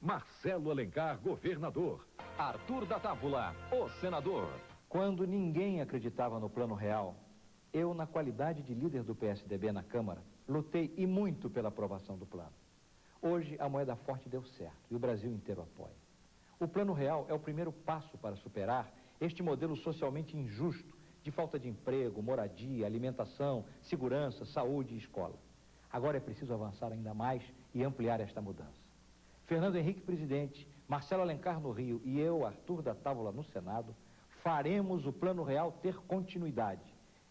Marcelo Alencar, governador. Arthur da Távola, o senador. Quando ninguém acreditava no Plano Real, eu, na qualidade de líder do PSDB na Câmara, lutei e muito pela aprovação do plano. Hoje, a moeda forte deu certo e o Brasil inteiro apoia. O Plano Real é o primeiro passo para superar este modelo socialmente injusto de falta de emprego, moradia, alimentação, segurança, saúde e escola. Agora é preciso avançar ainda mais e ampliar esta mudança. Fernando Henrique, presidente, Marcelo Alencar no Rio e eu, Arthur da Távola, no Senado, faremos o Plano Real ter continuidade.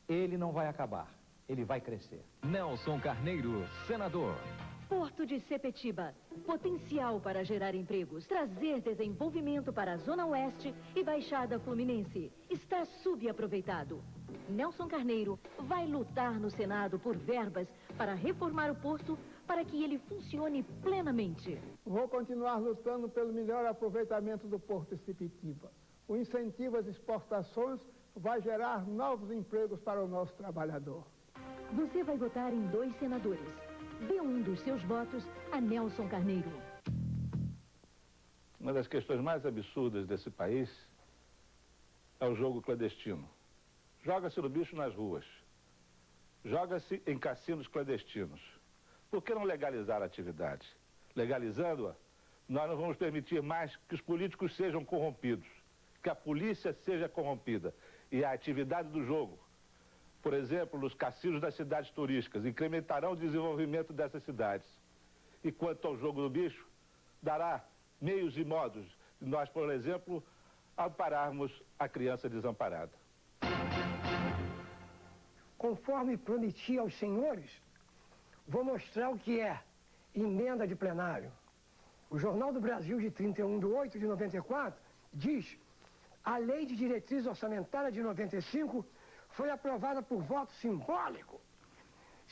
Ele não vai acabar, ele vai crescer. Nelson Carneiro, senador. Porto de Sepetiba, potencial para gerar empregos, trazer desenvolvimento para a Zona Oeste e Baixada Fluminense. Está subaproveitado. Nelson Carneiro vai lutar no Senado por verbas para reformar o porto para que ele funcione plenamente. Vou continuar lutando pelo melhor aproveitamento do Porto de Sepetiba. O incentivo às exportações vai gerar novos empregos para o nosso trabalhador. Você vai votar em 2 senadores. Dê um dos seus votos a Nelson Carneiro. Uma das questões mais absurdas desse país é o jogo clandestino. Joga-se no bicho nas ruas. Joga-se em cassinos clandestinos. Por que não legalizar a atividade? Legalizando-a, nós não vamos permitir mais que os políticos sejam corrompidos, que a polícia seja corrompida. E a atividade do jogo, por exemplo, nos cassinos das cidades turísticas, incrementarão o desenvolvimento dessas cidades. E quanto ao jogo do bicho, dará meios e modos de nós, por exemplo, ampararmos a criança desamparada. Conforme prometi aos senhores, vou mostrar o que é emenda de plenário. O Jornal do Brasil, de 31/8/94, diz: a Lei de Diretriz Orçamentária de 95 foi aprovada por voto simbólico.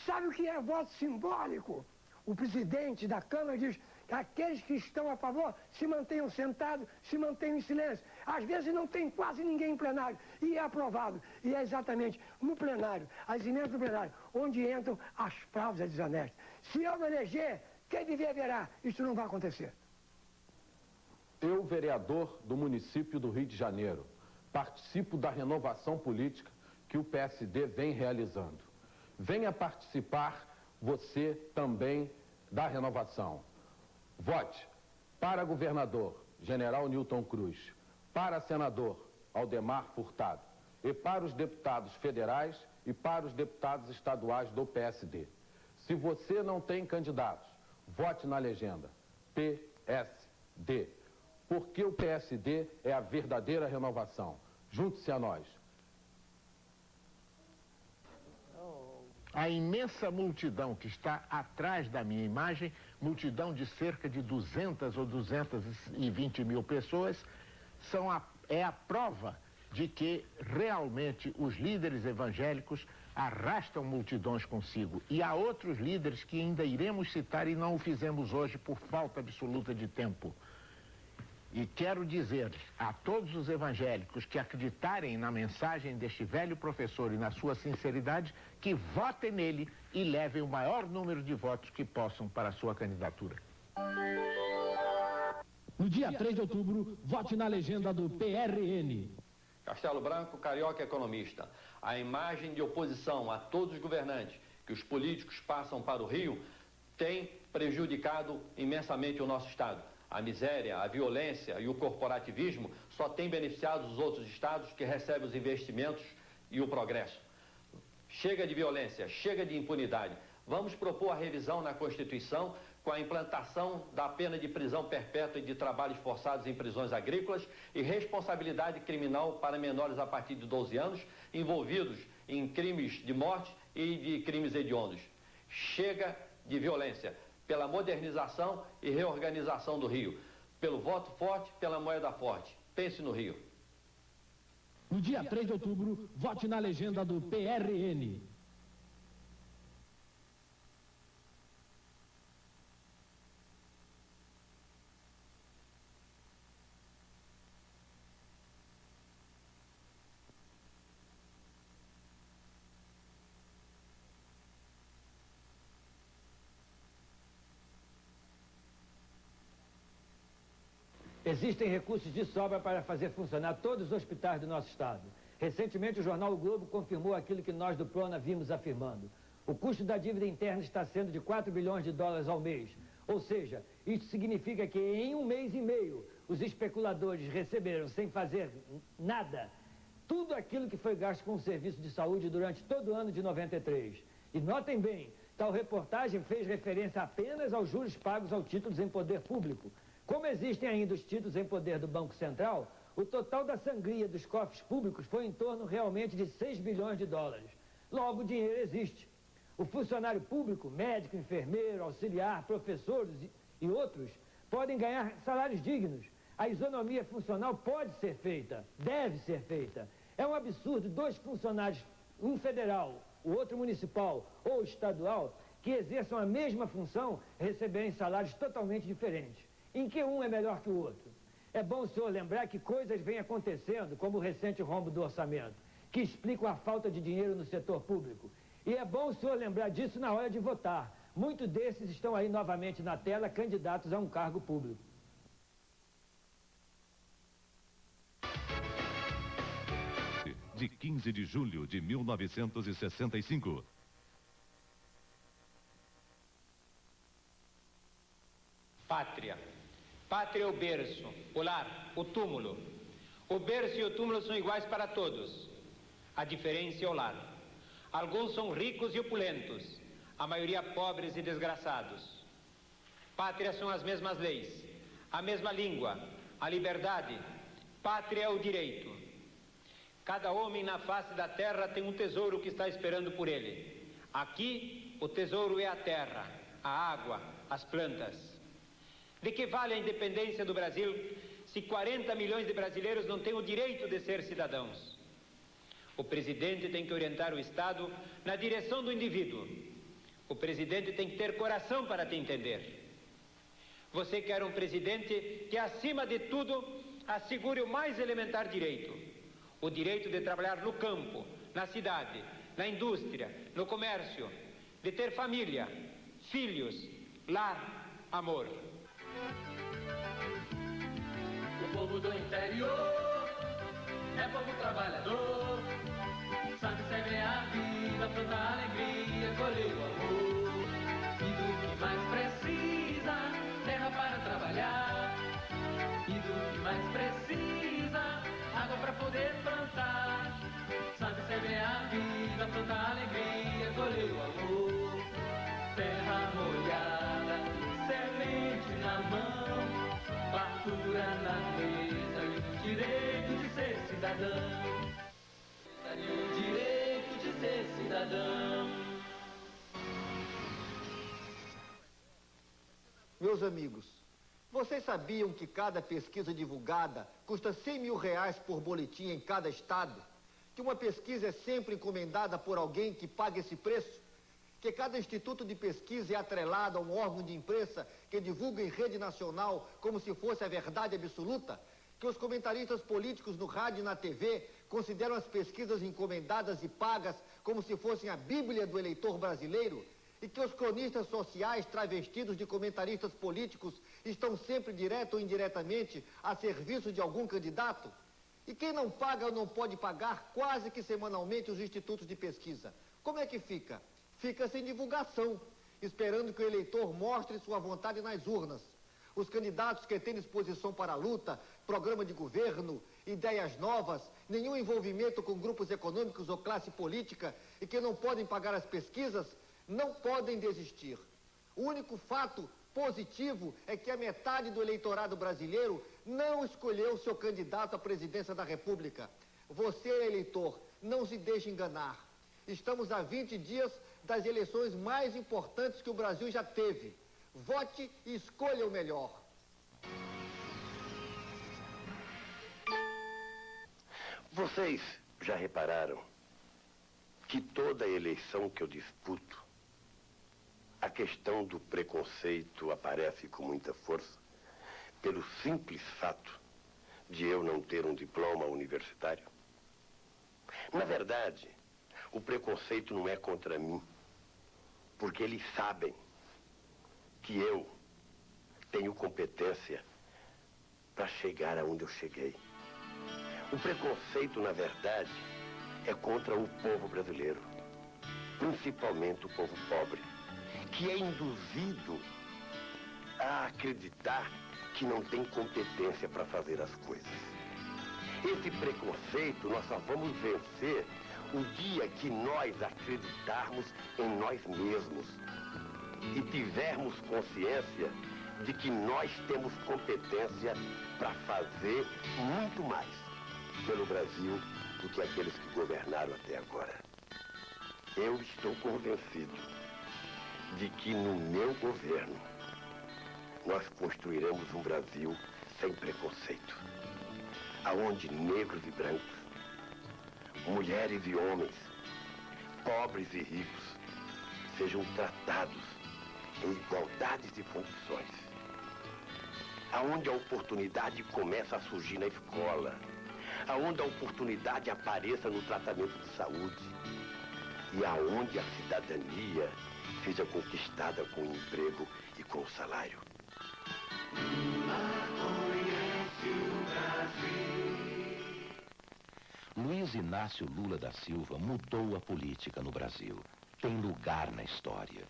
Sabe o que é voto simbólico? O presidente da Câmara diz que aqueles que estão a favor se mantenham sentados, se mantenham em silêncio. Às vezes não tem quase ninguém em plenário e é aprovado. E é exatamente no plenário, as emendas do plenário, onde entram as fraudes desonestas. Se eu me eleger, quem viver verá. Isso não vai acontecer. Eu, vereador do município do Rio de Janeiro, participo da renovação política que o PSD vem realizando. Venha participar você também da renovação. Vote para governador, General Newton Cruz, para senador, Aldemar Furtado, e para os deputados federais e para os deputados estaduais do PSD. Se você não tem candidatos, vote na legenda PSD, porque o PSD é a verdadeira renovação. Junte-se a nós. A imensa multidão que está atrás da minha imagem, multidão de cerca de 200 ou 220 mil pessoas, é a prova de que realmente os líderes evangélicos arrastam multidões consigo. E há outros líderes que ainda iremos citar e não o fizemos hoje por falta absoluta de tempo. E quero dizer a todos os evangélicos que acreditarem na mensagem deste velho professor e na sua sinceridade, que votem nele e levem o maior número de votos que possam para a sua candidatura. No dia 3 de outubro, vote na legenda do PRN. Castelo Branco, carioca economista. A imagem de oposição a todos os governantes que os políticos passam para o Rio tem prejudicado imensamente o nosso Estado. A miséria, a violência e o corporativismo só têm beneficiado os outros estados que recebem os investimentos e o progresso. Chega de violência, chega de impunidade. Vamos propor a revisão na Constituição com a implantação da pena de prisão perpétua e de trabalhos forçados em prisões agrícolas e responsabilidade criminal para menores a partir de 12 anos envolvidos em crimes de morte e de crimes hediondos. Chega de violência. Pela modernização e reorganização do Rio. Pelo voto forte, pela moeda forte. Pense no Rio. No dia 3 de outubro, vote na legenda do PRN. Existem recursos de sobra para fazer funcionar todos os hospitais do nosso estado. Recentemente, o jornal O Globo confirmou aquilo que nós do Prona vimos afirmando. O custo da dívida interna está sendo de 4 bilhões de dólares ao mês. Ou seja, isso significa que em 1 mês e meio, os especuladores receberam, sem fazer nada, tudo aquilo que foi gasto com o serviço de saúde durante todo o ano de 93. E notem bem, tal reportagem fez referência apenas aos juros pagos aos títulos em poder público. Como existem ainda os títulos em poder do Banco Central, o total da sangria dos cofres públicos foi em torno realmente de 6 bilhões de dólares. Logo, o dinheiro existe. O funcionário público, médico, enfermeiro, auxiliar, professores e outros podem ganhar salários dignos. A isonomia funcional pode ser feita, deve ser feita. É um absurdo 2 funcionários, um federal, o outro municipal ou estadual, que exerçam a mesma função, receberem salários totalmente diferentes. Em que um é melhor que o outro? É bom o senhor lembrar que coisas vêm acontecendo, como o recente rombo do orçamento, que explicam a falta de dinheiro no setor público. E é bom o senhor lembrar disso na hora de votar. Muitos desses estão aí novamente na tela, candidatos a um cargo público. De 15 de julho de 1965. Pátria. Pátria é o berço, o lar, o túmulo. O berço e o túmulo são iguais para todos. A diferença é o lar. Alguns são ricos e opulentos, a maioria pobres e desgraçados. Pátria são as mesmas leis, a mesma língua, a liberdade. Pátria é o direito. Cada homem na face da terra tem um tesouro que está esperando por ele. Aqui, o tesouro é a terra, a água, as plantas. De que vale a independência do Brasil se 40 milhões de brasileiros não têm o direito de ser cidadãos? O presidente tem que orientar o Estado na direção do indivíduo. O presidente tem que ter coração para te entender. Você quer um presidente que, acima de tudo, assegure o mais elementar direito. O direito de trabalhar no campo, na cidade, na indústria, no comércio, de ter família, filhos, lar, amor. O povo do interior é povo trabalhador, sabe semear a vida, plantar a alegria, colher o amor. E do que mais precisa, terra para trabalhar. E do que mais precisa, água para poder plantar. Sabe semear a vida, plantar a alegria, colher o amor. Terra molhada, semente na mão, fartura na mesa e o direito de ser cidadão. E o direito de ser cidadão. Meus amigos, vocês sabiam que cada pesquisa divulgada custa R$100 mil por boletim em cada estado? Que uma pesquisa é sempre encomendada por alguém que paga esse preço? Que cada instituto de pesquisa é atrelado a um órgão de imprensa que divulga em rede nacional como se fosse a verdade absoluta? Que os comentaristas políticos no rádio e na TV consideram as pesquisas encomendadas e pagas como se fossem a Bíblia do eleitor brasileiro? E que os cronistas sociais travestidos de comentaristas políticos estão sempre, direto ou indiretamente, a serviço de algum candidato? E quem não paga ou não pode pagar quase que semanalmente os institutos de pesquisa? Como é que fica? Fica sem divulgação, esperando que o eleitor mostre sua vontade nas urnas. Os candidatos que têm disposição para a luta, programa de governo, ideias novas, nenhum envolvimento com grupos econômicos ou classe política e que não podem pagar as pesquisas, não podem desistir. O único fato positivo é que a metade do eleitorado brasileiro não escolheu seu candidato à presidência da República. Você, eleitor, não se deixe enganar. Estamos a 20 dias das eleições mais importantes que o Brasil já teve. Vote e escolha o melhor. Vocês já repararam que toda eleição que eu disputo, a questão do preconceito aparece com muita força pelo simples fato de eu não ter um diploma universitário? Na verdade, o preconceito não é contra mim, porque eles sabem que eu tenho competência para chegar aonde eu cheguei. O preconceito, na verdade, é contra o povo brasileiro, principalmente o povo pobre, que é induzido a acreditar que não tem competência para fazer as coisas. Esse preconceito nós só vamos vencer o dia que nós acreditarmos em nós mesmos e tivermos consciência de que nós temos competência para fazer muito mais pelo Brasil do que aqueles que governaram até agora. Eu estou convencido de que no meu governo nós construiremos um Brasil sem preconceito, aonde negros e brancos, mulheres e homens, pobres e ricos, sejam tratados em igualdade de condições, aonde a oportunidade começa a surgir na escola, aonde a oportunidade apareça no tratamento de saúde e aonde a cidadania seja conquistada com o emprego e com o salário. Luiz Inácio Lula da Silva mudou a política no Brasil. Tem lugar na história.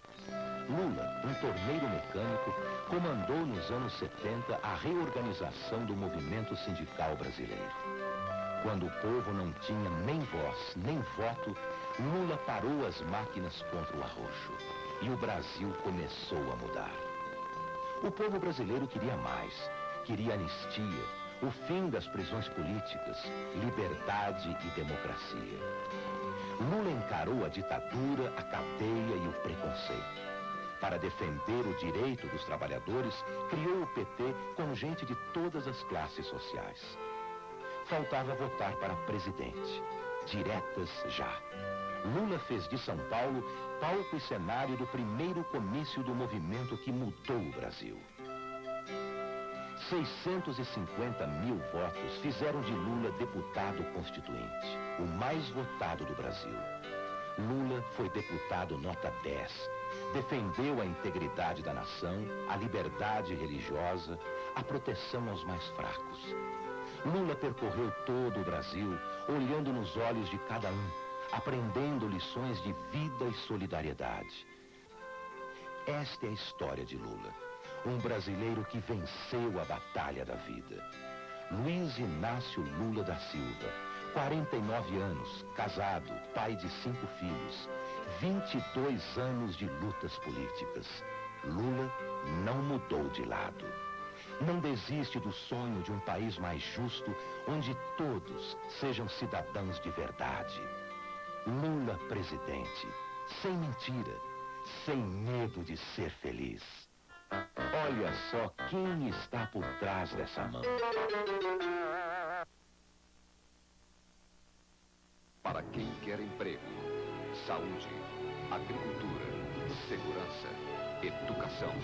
Lula, um torneiro mecânico, comandou nos anos 70 a reorganização do movimento sindical brasileiro. Quando o povo não tinha nem voz, nem voto, Lula parou as máquinas contra o arroxo. E o Brasil começou a mudar. O povo brasileiro queria mais. Queria anistia, o fim das prisões políticas, liberdade e democracia. Lula encarou a ditadura, a cadeia e o preconceito. Para defender o direito dos trabalhadores, criou o PT com gente de todas as classes sociais. Faltava votar para presidente. Diretas já. Lula fez de São Paulo palco e cenário do primeiro comício do movimento que mudou o Brasil. 650 mil votos fizeram de Lula deputado constituinte, o mais votado do Brasil. Lula foi deputado nota 10. Defendeu a integridade da nação, a liberdade religiosa, a proteção aos mais fracos. Lula percorreu todo o Brasil, olhando nos olhos de cada um, aprendendo lições de vida e solidariedade. Esta é a história de Lula. Um brasileiro que venceu a batalha da vida. Luiz Inácio Lula da Silva, 49 anos, casado, pai de 5 filhos, 22 anos de lutas políticas. Lula não mudou de lado. Não desiste do sonho de um país mais justo, onde todos sejam cidadãos de verdade. Lula presidente, sem mentira, sem medo de ser feliz. Olha só quem está por trás dessa mão. Para quem quer emprego, saúde, agricultura, segurança, educação.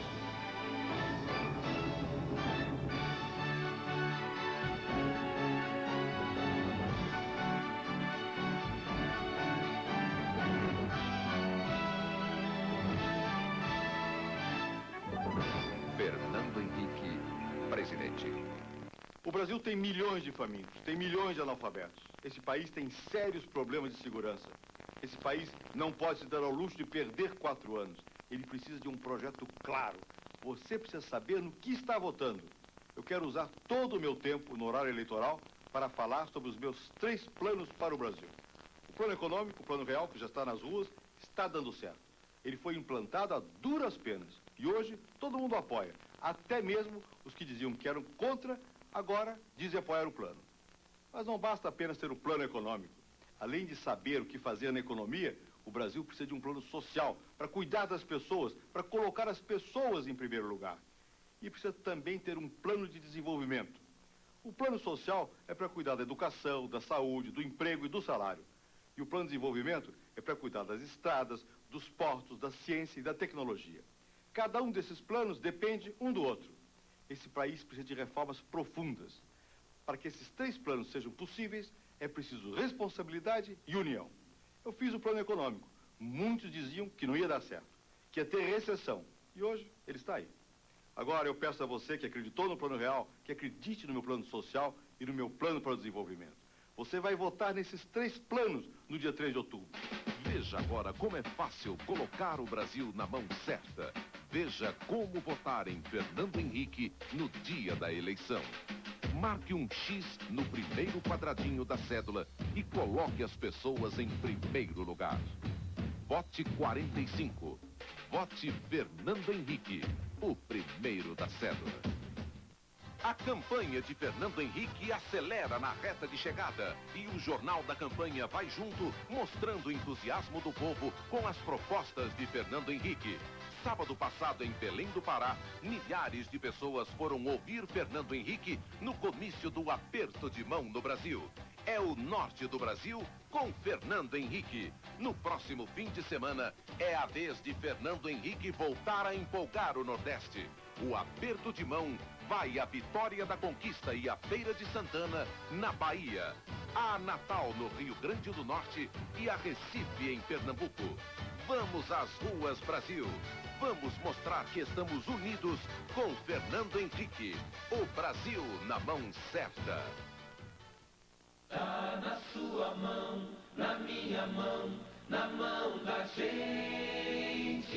Fernando Henrique, presidente. O Brasil tem milhões de famintos, tem milhões de analfabetos. Esse país tem sérios problemas de segurança. Esse país não pode se dar ao luxo de perder 4 anos. Ele precisa de um projeto claro. Você precisa saber no que está votando. Eu quero usar todo o meu tempo no horário eleitoral para falar sobre os meus 3 planos para o Brasil. O plano econômico, o plano real, que já está nas ruas, está dando certo. Ele foi implantado a duras penas. E hoje todo mundo apoia. Até mesmo os que diziam que eram contra, agora dizem apoiar o plano. Mas não basta apenas ter o plano econômico. Além de saber o que fazer na economia, o Brasil precisa de um plano social para cuidar das pessoas, para colocar as pessoas em primeiro lugar. E precisa também ter um plano de desenvolvimento. O plano social é para cuidar da educação, da saúde, do emprego e do salário. E o plano de desenvolvimento é para cuidar das estradas, dos portos, da ciência e da tecnologia. Cada um desses planos depende um do outro. Esse país precisa de reformas profundas. Para que esses 3 planos sejam possíveis, é preciso responsabilidade e união. Eu fiz o plano econômico. Muitos diziam que não ia dar certo, que ia ter recessão. E hoje ele está aí. Agora eu peço a você que acreditou no Plano Real, que acredite no meu plano social e no meu plano para o desenvolvimento. Você vai votar nesses 3 planos no dia 3 de outubro. Veja agora como é fácil colocar o Brasil na mão certa. Veja como votar em Fernando Henrique no dia da eleição. Marque um X no primeiro quadradinho da cédula e coloque as pessoas em primeiro lugar. Vote 45. Vote Fernando Henrique, o primeiro da cédula. A campanha de Fernando Henrique acelera na reta de chegada e o Jornal da Campanha vai junto, mostrando o entusiasmo do povo com as propostas de Fernando Henrique. Sábado passado, em Belém do Pará, milhares de pessoas foram ouvir Fernando Henrique no comício do Aperto de Mão no Brasil. É o norte do Brasil com Fernando Henrique. No próximo fim de semana, é a vez de Fernando Henrique voltar a empolgar o Nordeste. O Aperto de Mão vai à Vitória da Conquista e à Feira de Santana, na Bahia. A Natal, no Rio Grande do Norte e a Recife, em Pernambuco. Vamos às ruas, Brasil. Vamos mostrar que estamos unidos com Fernando Henrique. O Brasil na mão certa. Tá na sua mão, na minha mão, na mão da gente.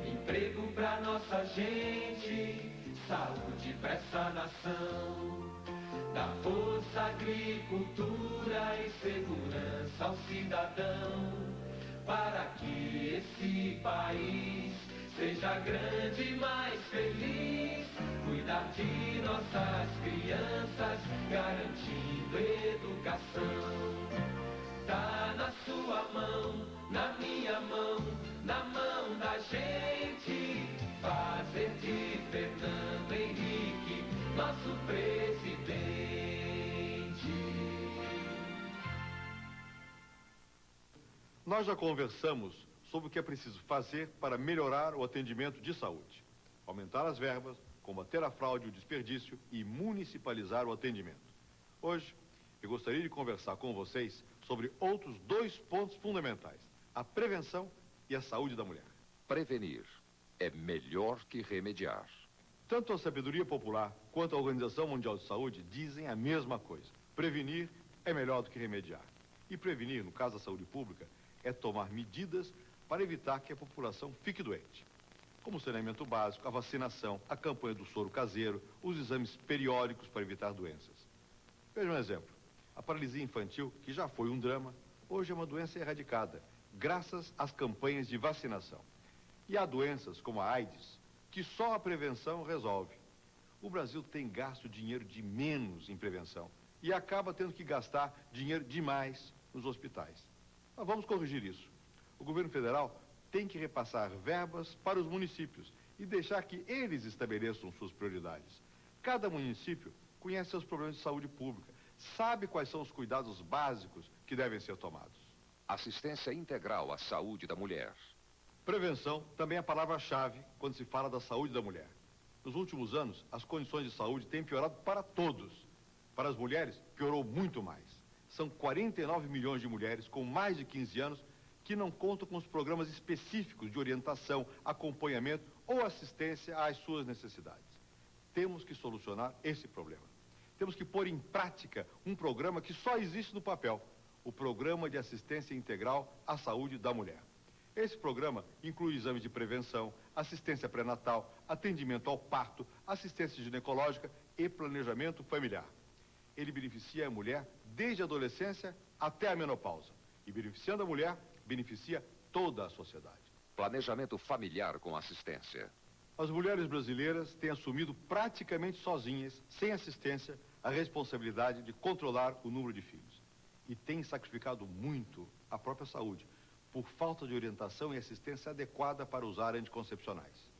Emprego pra nossa gente, saúde pra essa nação. Dá força, agricultura e segurança ao cidadão. Para que esse país seja grande e mais feliz. Cuidar de nossas crianças, garantindo educação. Tá na sua mão, na minha mão, na mão da gente. Fazer de Fernando Henrique nosso presidente. Nós já conversamos sobre o que é preciso fazer para melhorar o atendimento de saúde. Aumentar as verbas, combater a fraude e o desperdício e municipalizar o atendimento. Hoje, eu gostaria de conversar com vocês sobre outros 2 pontos fundamentais: a prevenção e a saúde da mulher. Prevenir é melhor que remediar. Tanto a sabedoria popular quanto a Organização Mundial de Saúde dizem a mesma coisa. Prevenir é melhor do que remediar. E prevenir, no caso da saúde pública, é tomar medidas para evitar que a população fique doente. Como o saneamento básico, a vacinação, a campanha do soro caseiro, os exames periódicos para evitar doenças. Veja um exemplo. A paralisia infantil, que já foi um drama, hoje é uma doença erradicada, graças às campanhas de vacinação. E há doenças como a AIDS, que só a prevenção resolve. O Brasil tem gasto dinheiro de menos em prevenção e acaba tendo que gastar dinheiro demais nos hospitais. Mas vamos corrigir isso. O governo federal tem que repassar verbas para os municípios e deixar que eles estabeleçam suas prioridades. Cada município conhece seus problemas de saúde pública, sabe quais são os cuidados básicos que devem ser tomados. Assistência integral à saúde da mulher. Prevenção também é a palavra-chave quando se fala da saúde da mulher. Nos últimos anos, as condições de saúde têm piorado para todos. Para as mulheres, piorou muito mais. São 49 milhões de mulheres com mais de 15 anos que não contam com os programas específicos de orientação, acompanhamento ou assistência às suas necessidades. Temos que solucionar esse problema. Temos que pôr em prática um programa que só existe no papel, o Programa de Assistência Integral à Saúde da Mulher. Esse programa inclui exames de prevenção, assistência pré-natal, atendimento ao parto, assistência ginecológica e planejamento familiar. Ele beneficia a mulher desde a adolescência até a menopausa. E beneficiando a mulher, beneficia toda a sociedade. Planejamento familiar com assistência. As mulheres brasileiras têm assumido praticamente sozinhas, sem assistência, a responsabilidade de controlar o número de filhos. E têm sacrificado muito a própria saúde, por falta de orientação e assistência adequada para usar anticoncepcionais.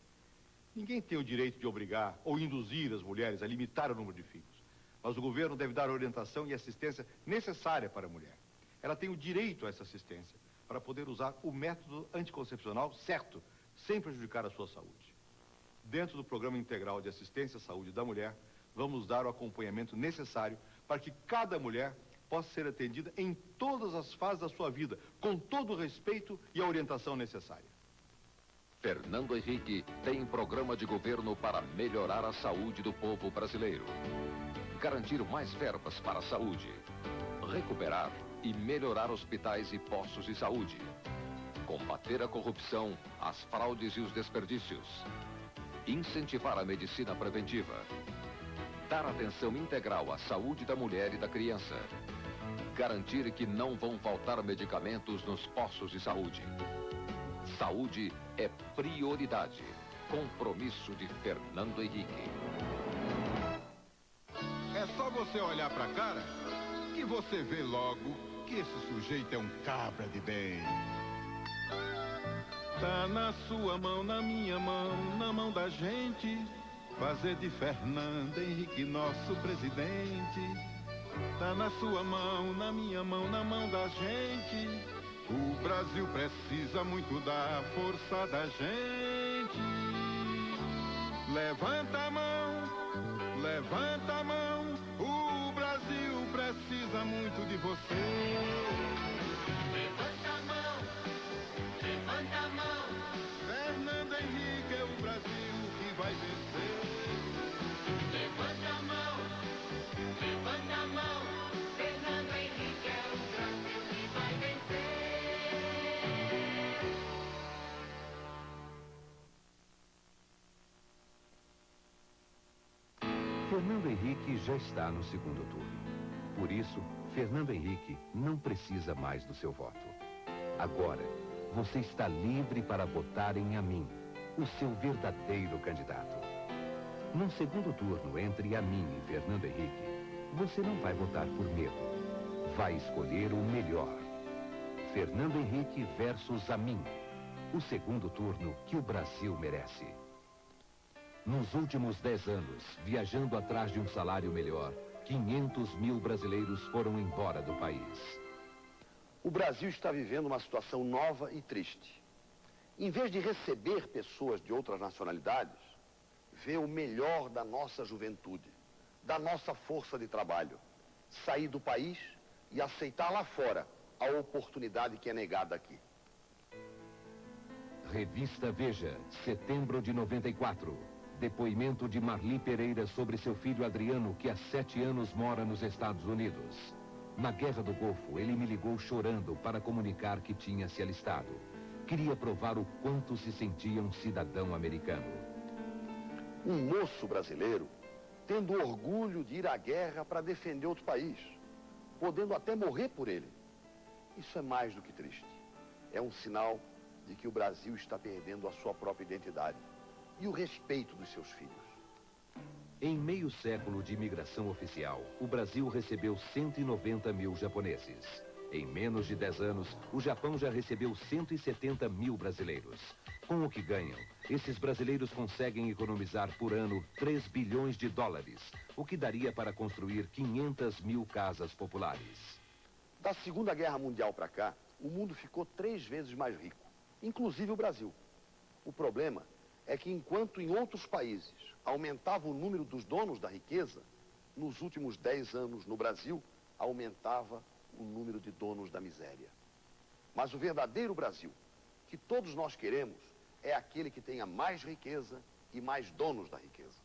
Ninguém tem o direito de obrigar ou induzir as mulheres a limitar o número de filhos. Mas o governo deve dar a orientação e assistência necessária para a mulher. Ela tem o direito a essa assistência para poder usar o método anticoncepcional certo, sem prejudicar a sua saúde. Dentro do Programa Integral de Assistência à Saúde da Mulher, vamos dar o acompanhamento necessário para que cada mulher possa ser atendida em todas as fases da sua vida, com todo o respeito e a orientação necessária. Fernando Henrique tem programa de governo para melhorar a saúde do povo brasileiro. Garantir mais verbas para a saúde. Recuperar e melhorar hospitais e postos de saúde. Combater a corrupção, as fraudes e os desperdícios. Incentivar a medicina preventiva. Dar atenção integral à saúde da mulher e da criança. Garantir que não vão faltar medicamentos nos postos de saúde. Saúde é prioridade. Compromisso de Fernando Henrique. É só você olhar pra cara que você vê logo que esse sujeito é um cabra de bem. Tá na sua mão, na minha mão, na mão da gente, fazer de Fernando Henrique nosso presidente. Tá na sua mão, na minha mão, na mão da gente. O Brasil precisa muito da força da gente. Levanta a mão, levanta a mão. O Brasil precisa muito de você. Levanta a mão, levanta a mão. Fernando Henrique é o Brasil que vai vencer. Levanta a mão, levanta a mão. Fernando Henrique é o Brasil que vai vencer. Fernando Henrique já está no segundo turno. Por isso, Fernando Henrique não precisa mais do seu voto. Agora, você está livre para votar em Amin, o seu verdadeiro candidato. Num segundo turno entre Amin e Fernando Henrique, você não vai votar por medo. Vai escolher o melhor. Fernando Henrique versus Amin. O segundo turno que o Brasil merece. Nos últimos 10 anos, viajando atrás de um salário melhor, 500 mil brasileiros foram embora do país. O Brasil está vivendo uma situação nova e triste. Em vez de receber pessoas de outras nacionalidades, vê o melhor da nossa juventude, da nossa força de trabalho, sair do país e aceitar lá fora a oportunidade que é negada aqui. Revista Veja, setembro de 94. Depoimento de Marli Pereira sobre seu filho Adriano, que há 7 anos mora nos Estados Unidos. Na Guerra do Golfo, ele me ligou chorando para comunicar que tinha se alistado. Queria provar o quanto se sentia um cidadão americano. Um moço brasileiro tendo orgulho de ir à guerra para defender outro país, podendo até morrer por ele. Isso é mais do que triste. É um sinal de que o Brasil está perdendo a sua própria identidade e o respeito dos seus filhos. Em meio século de imigração oficial, o Brasil recebeu 190 mil japoneses. Em menos de 10 anos, o Japão já recebeu 170 mil brasileiros. Com o que ganham, esses brasileiros conseguem economizar por ano 3 bilhões de dólares, o que daria para construir 500 mil casas populares. Da Segunda Guerra Mundial para cá, o mundo ficou 3 vezes mais rico, inclusive o Brasil. O problema é que enquanto em outros países aumentava o número dos donos da riqueza, nos últimos 10 anos no Brasil aumentava o número de donos da miséria. Mas o verdadeiro Brasil, que todos nós queremos, é aquele que tenha mais riqueza e mais donos da riqueza.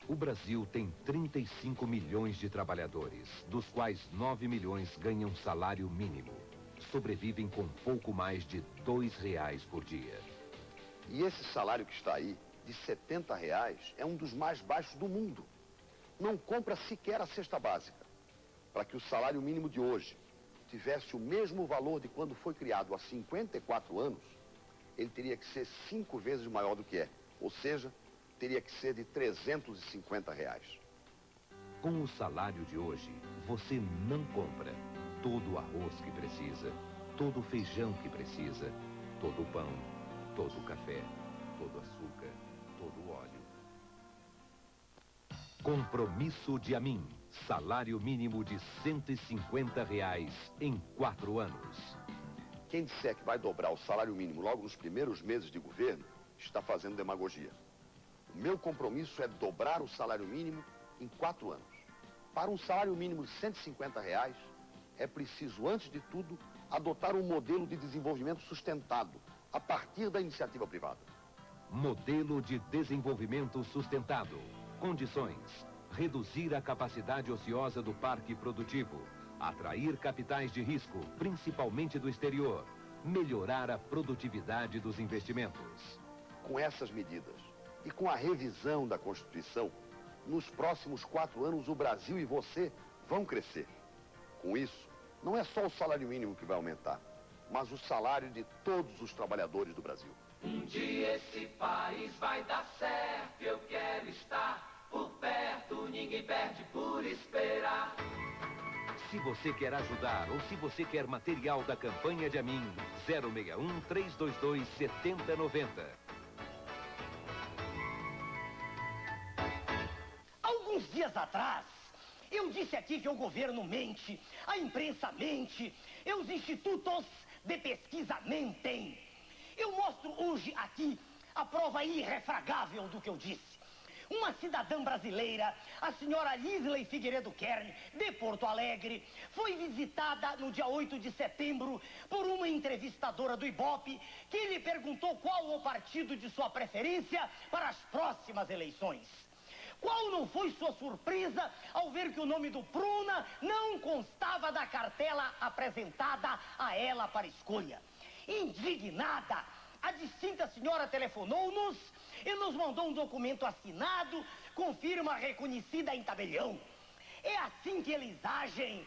O Brasil tem 35 milhões de trabalhadores, dos quais 9 milhões ganham salário mínimo. Sobrevivem com pouco mais de R$2 por dia. E esse salário que está aí, de R$70, é um dos mais baixos do mundo. Não compra sequer a cesta básica. Para que o salário mínimo de hoje tivesse o mesmo valor de quando foi criado há 54 anos, ele teria que ser 5 vezes maior do que é. Ou seja, teria que ser de R$350. Com o salário de hoje, você não compra todo o arroz que precisa, todo o feijão que precisa, todo o pão, todo o café, todo o açúcar, todo o óleo. Compromisso de Amin. Salário mínimo de R$150 em 4 anos. Quem disser que vai dobrar o salário mínimo logo nos primeiros meses de governo, está fazendo demagogia. O meu compromisso é dobrar o salário mínimo em 4 anos. Para um salário mínimo de R$150, é preciso, antes de tudo, adotar um modelo de desenvolvimento sustentado, a partir da iniciativa privada. Modelo de desenvolvimento sustentado. Condições: reduzir a capacidade ociosa do parque produtivo, atrair capitais de risco, principalmente do exterior, melhorar a produtividade dos investimentos. Com essas medidas e com a revisão da Constituição, nos próximos 4 anos o Brasil e você vão crescer. Com isso, não é só o salário mínimo que vai aumentar, mas o salário de todos os trabalhadores do Brasil. Um dia esse país vai dar certo, eu quero estar por perto, ninguém perde por esperar. Se você quer ajudar ou se você quer material da campanha de Amin, 061 322 7090. Alguns dias atrás, eu disse aqui que o governo mente, a imprensa mente, e os institutos de pesquisa mentem. Eu mostro hoje aqui a prova irrefragável do que eu disse. Uma cidadã brasileira, a senhora Lisley Figueiredo Kern, de Porto Alegre, foi visitada no dia 8 de setembro por uma entrevistadora do Ibope que lhe perguntou qual o partido de sua preferência para as próximas eleições. Qual não foi sua surpresa ao ver que o nome do Pruna não constava da cartela apresentada a ela para escolha? Indignada, a distinta senhora telefonou-nos e nos mandou um documento assinado com firma reconhecida em tabelião. É assim que eles agem,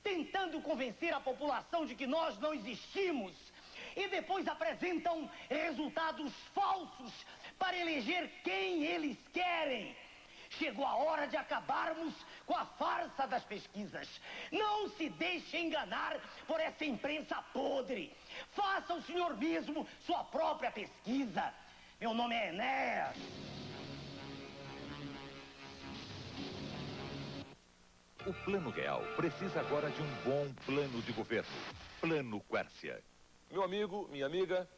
tentando convencer a população de que nós não existimos. E depois apresentam resultados falsos para eleger quem eles querem. Chegou a hora de acabarmos com a farsa das pesquisas. Não se deixe enganar por essa imprensa podre. Faça o senhor mesmo sua própria pesquisa. Meu nome é Enéas. O Plano Real precisa agora de um bom plano de governo. Plano Quércia. Meu amigo, minha amiga,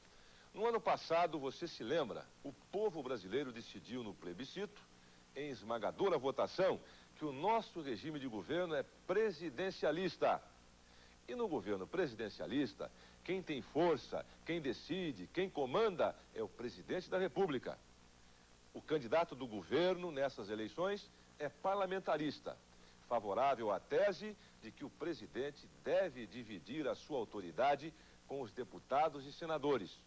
no ano passado, você se lembra, o povo brasileiro decidiu no plebiscito, em esmagadora votação, que o nosso regime de governo é presidencialista. E no governo presidencialista, quem tem força, quem decide, quem comanda é o presidente da República. O candidato do governo nessas eleições é parlamentarista, favorável à tese de que o presidente deve dividir a sua autoridade com os deputados e senadores.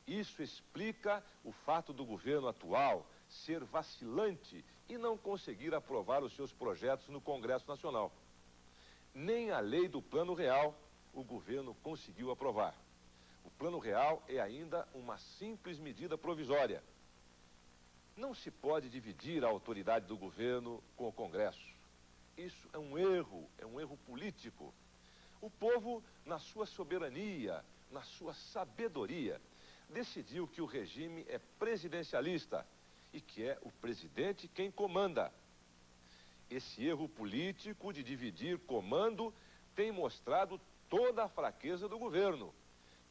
Isso explica o fato do governo atual ser vacilante e não conseguir aprovar os seus projetos no Congresso Nacional. Nem a lei do Plano Real o governo conseguiu aprovar. O Plano Real é ainda uma simples medida provisória. Não se pode dividir a autoridade do governo com o Congresso. Isso é um erro político. O povo, na sua soberania, na sua sabedoria, decidiu que o regime é presidencialista e que é o presidente quem comanda. Esse erro político de dividir comando tem mostrado toda a fraqueza do governo,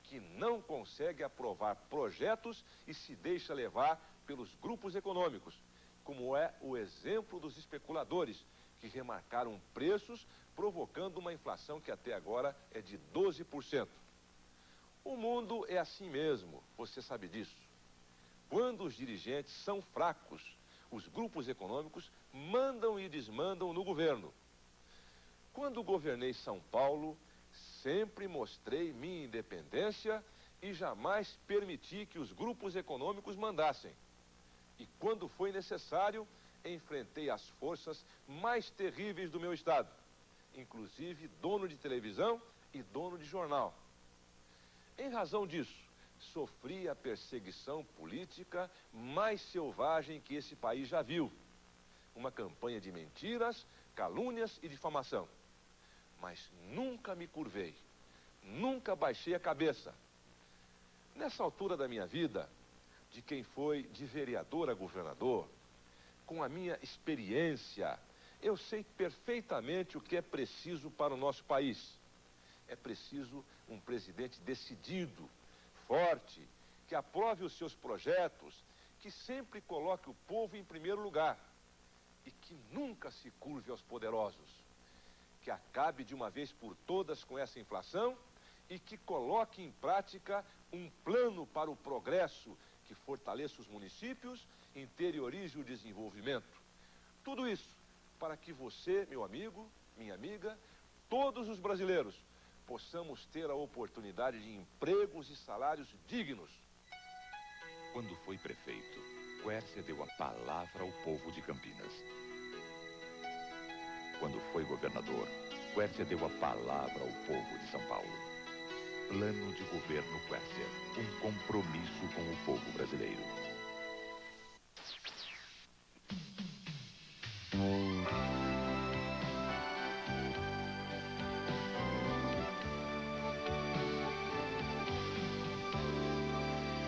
que não consegue aprovar projetos e se deixa levar pelos grupos econômicos, como é o exemplo dos especuladores, que remarcaram preços, provocando uma inflação que até agora é de 12%. O mundo é assim mesmo, você sabe disso. Quando os dirigentes são fracos, os grupos econômicos mandam e desmandam no governo. Quando governei São Paulo, sempre mostrei minha independência e jamais permiti que os grupos econômicos mandassem. E quando foi necessário, enfrentei as forças mais terríveis do meu estado, inclusive dono de televisão e dono de jornal. Em razão disso, sofri a perseguição política mais selvagem que esse país já viu. Uma campanha de mentiras, calúnias e difamação. Mas nunca me curvei, nunca baixei a cabeça. Nessa altura da minha vida, de quem foi de vereador a governador, com a minha experiência, eu sei perfeitamente o que é preciso para o nosso país. É preciso um presidente decidido, forte, que aprove os seus projetos, que sempre coloque o povo em primeiro lugar e que nunca se curve aos poderosos. Que acabe de uma vez por todas com essa inflação e que coloque em prática um plano para o progresso que fortaleça os municípios, interiorize o desenvolvimento. Tudo isso para que você, meu amigo, minha amiga, todos os brasileiros, possamos ter a oportunidade de empregos e salários dignos. Quando foi prefeito, Quércia deu a palavra ao povo de Campinas. Quando foi governador, Quércia deu a palavra ao povo de São Paulo. Plano de governo Quércia, um compromisso com o povo brasileiro.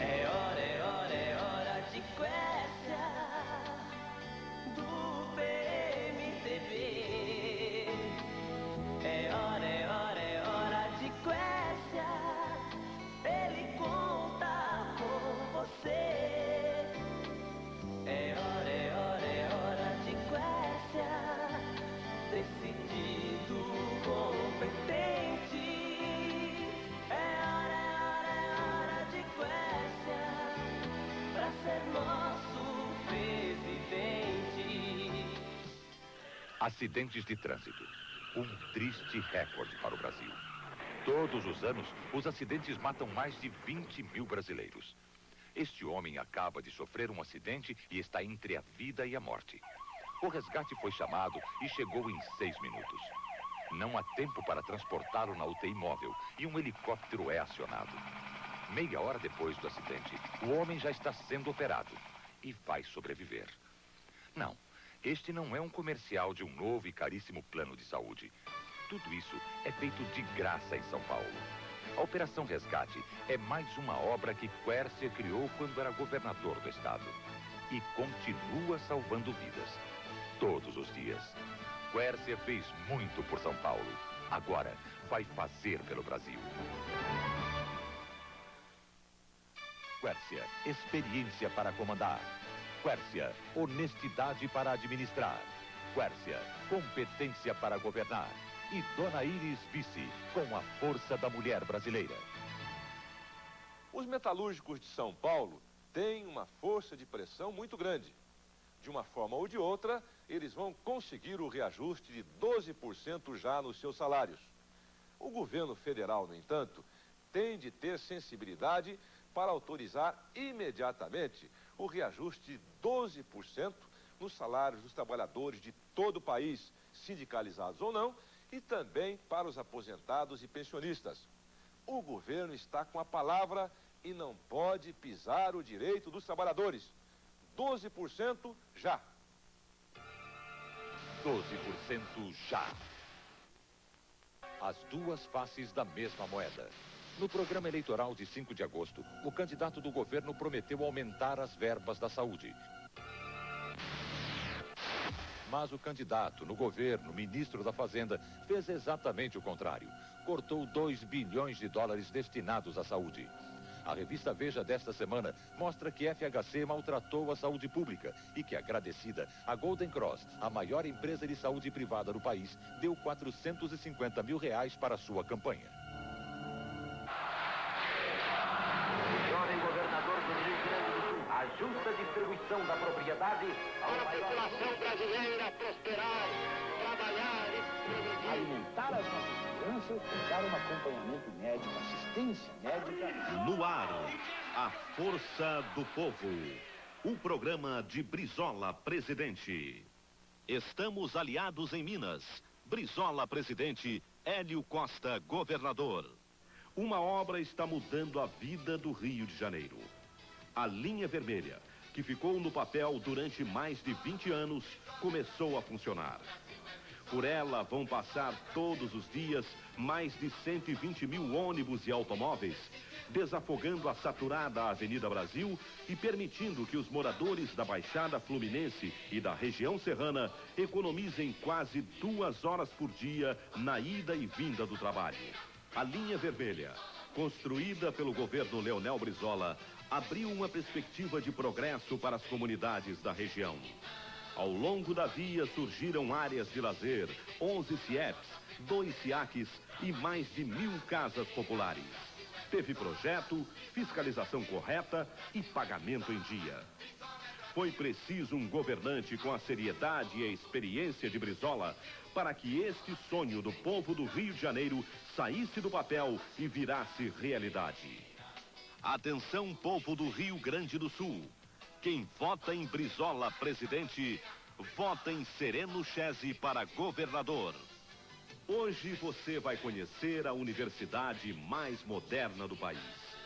É hora de Quércia, do PMDB. É hora de Quércia, ele conta com você. É hora de Quércia, decidido, competente. É hora de Quércia, pra ser nosso presidente. Acidentes de trânsito. Um triste recorde para o Brasil. Todos os anos, os acidentes matam mais de 20 mil brasileiros. Este homem acaba de sofrer um acidente e está entre a vida e a morte. O resgate foi chamado e chegou em 6 minutos. Não há tempo para transportá-lo na UTI móvel e um helicóptero é acionado. Meia hora depois do acidente, o homem já está sendo operado e vai sobreviver. Não, este não é um comercial de um novo e caríssimo plano de saúde. Tudo isso é feito de graça em São Paulo. A Operação Resgate é mais uma obra que Quércia criou quando era governador do estado. E continua salvando vidas. Todos os dias. Quércia fez muito por São Paulo. Agora vai fazer pelo Brasil. Quércia, experiência para comandar. Quércia, honestidade para administrar. Quércia, competência para governar. E Dona Iris vice, com a força da mulher brasileira. Os metalúrgicos de São Paulo têm uma força de pressão muito grande. De uma forma ou de outra, eles vão conseguir o reajuste de 12% já nos seus salários. O governo federal, no entanto, tem de ter sensibilidade para autorizar imediatamente o reajuste de 12% nos salários dos trabalhadores de todo o país, sindicalizados ou não, e também para os aposentados e pensionistas. O governo está com a palavra e não pode pisar o direito dos trabalhadores. 12% já. 12% já. As duas faces da mesma moeda. No programa eleitoral de 5 de agosto, o candidato do governo prometeu aumentar as verbas da saúde. Mas o candidato no governo, ministro da Fazenda, fez exatamente o contrário. Cortou 2 bilhões de dólares destinados à saúde. A revista Veja desta semana mostra que FHC maltratou a saúde pública e que, agradecida, a Golden Cross, a maior empresa de saúde privada do país, deu R$450 mil para sua campanha. Jovem governador do Rio Grande do Sul, a justa distribuição da propriedade para a população brasileira prosperar, trabalhar e produzir. Alimentar as nossas crianças, dar um acompanhamento médico, assistência médica. No ar, a força do povo. O programa de Brizola Presidente. Estamos aliados em Minas. Brizola Presidente, Hélio Costa, governador. Uma obra está mudando a vida do Rio de Janeiro. A linha vermelha, que ficou no papel durante mais de 20 anos, começou a funcionar. Por ela vão passar todos os dias mais de 120 mil ônibus e automóveis, desafogando a saturada Avenida Brasil e permitindo que os moradores da Baixada Fluminense e da região serrana economizem quase 2 horas por dia na ida e vinda do trabalho. A linha vermelha, construída pelo governo Leonel Brizola, abriu uma perspectiva de progresso para as comunidades da região. Ao longo da via surgiram áreas de lazer, 11 CIEPs, 2 SIACs e mais de 1000 casas populares. Teve projeto, fiscalização correta e pagamento em dia. Foi preciso um governante com a seriedade e a experiência de Brizola para que este sonho do povo do Rio de Janeiro saísse do papel e virasse realidade. Atenção, povo do Rio Grande do Sul. Quem vota em Brizola presidente, vota em Sereno Chese para governador. Hoje você vai conhecer a universidade mais moderna do país,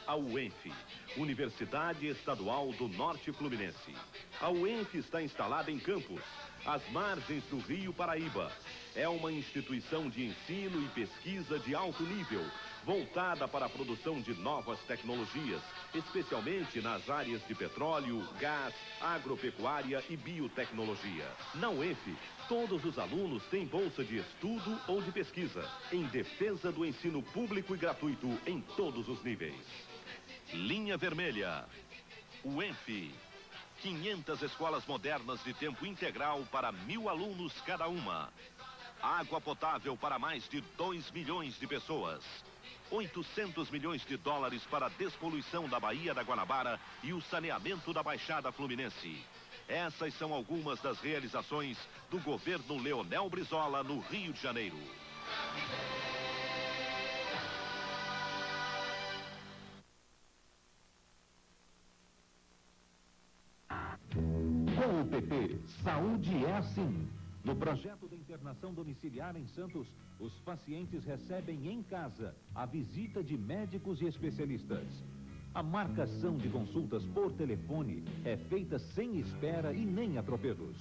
a UENF, Universidade Estadual do Norte Fluminense. A UENF está instalada em Campos, às margens do Rio Paraíba. É uma instituição de ensino e pesquisa de alto nível, voltada para a produção de novas tecnologias, especialmente nas áreas de petróleo, gás, agropecuária e biotecnologia. Na UENF, todos os alunos têm bolsa de estudo ou de pesquisa, em defesa do ensino público e gratuito em todos os níveis. Linha Vermelha. UENF. 500 escolas modernas de tempo integral para 1000 alunos cada uma. Água potável para mais de 2 milhões de pessoas. 800 milhões de dólares para a despoluição da Baía da Guanabara e o saneamento da Baixada Fluminense. Essas são algumas das realizações do governo Leonel Brizola no Rio de Janeiro. Com o PP, saúde é assim. No projeto de internação domiciliar em Santos, os pacientes recebem em casa a visita de médicos e especialistas. A marcação de consultas por telefone é feita sem espera e nem atropelos.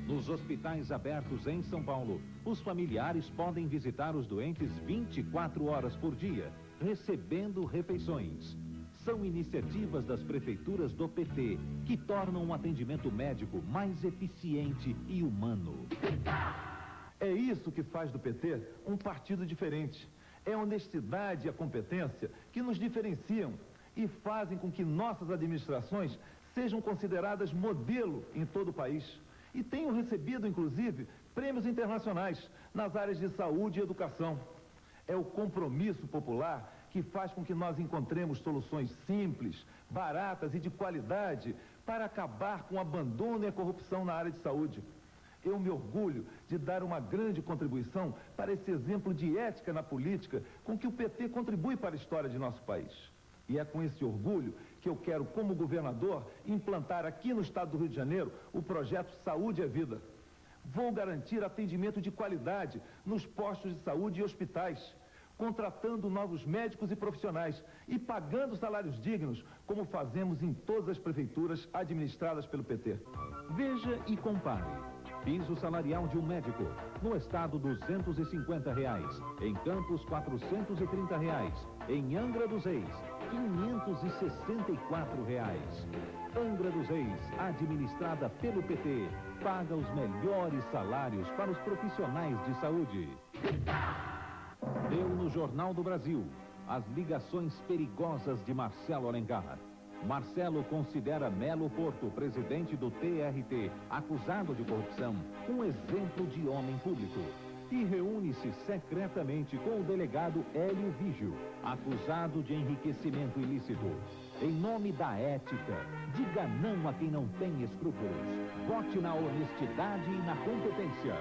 Nos hospitais abertos em São Paulo, os familiares podem visitar os doentes 24 horas por dia, recebendo refeições. São iniciativas das prefeituras do PT que tornam o atendimento médico mais eficiente e humano. É isso que faz do PT um partido diferente. É a honestidade e a competência que nos diferenciam e fazem com que nossas administrações sejam consideradas modelo em todo o país. E tenham recebido, inclusive, prêmios internacionais nas áreas de saúde e educação. É o compromisso popular que faz com que nós encontremos soluções simples, baratas e de qualidade para acabar com o abandono e a corrupção na área de saúde. Eu me orgulho de dar uma grande contribuição para esse exemplo de ética na política com que o PT contribui para a história de nosso país. E é com esse orgulho que eu quero, como governador, implantar aqui no estado do Rio de Janeiro o projeto Saúde é Vida. Vou garantir atendimento de qualidade nos postos de saúde e hospitais, contratando novos médicos e profissionais e pagando salários dignos, como fazemos em todas as prefeituras administradas pelo PT. Veja e compare. Piso salarial de um médico. No estado, R$ 250. Em Campos, R$ 430. Em Angra dos Reis, R$ 564. Angra dos Reis, administrada pelo PT, paga os melhores salários para os profissionais de saúde. Deu no Jornal do Brasil as ligações perigosas de Marcelo Alencar. Marcelo considera Melo Porto, presidente do TRT, acusado de corrupção, um exemplo de homem público. E reúne-se secretamente com o delegado Hélio Vígio, acusado de enriquecimento ilícito. Em nome da ética, diga não a quem não tem escrúpulos. Vote na honestidade e na competência.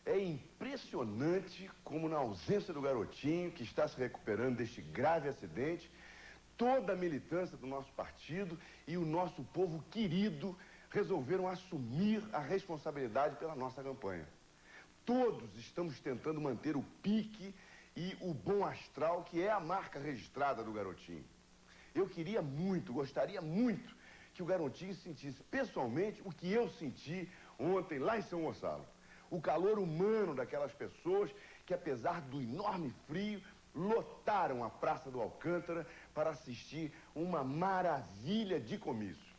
É impressionante como, na ausência do garotinho, que está se recuperando deste grave acidente, toda a militância do nosso partido e o nosso povo querido resolveram assumir a responsabilidade pela nossa campanha. Todos estamos tentando manter o pique e o bom astral, que é a marca registrada do garotinho. Eu queria muito, gostaria muito, que o garotinho sentisse pessoalmente o que eu senti ontem lá em São Gonçalo. O calor humano daquelas pessoas que, apesar do enorme frio, lotaram a Praça do Alcântara para assistir uma maravilha de comício.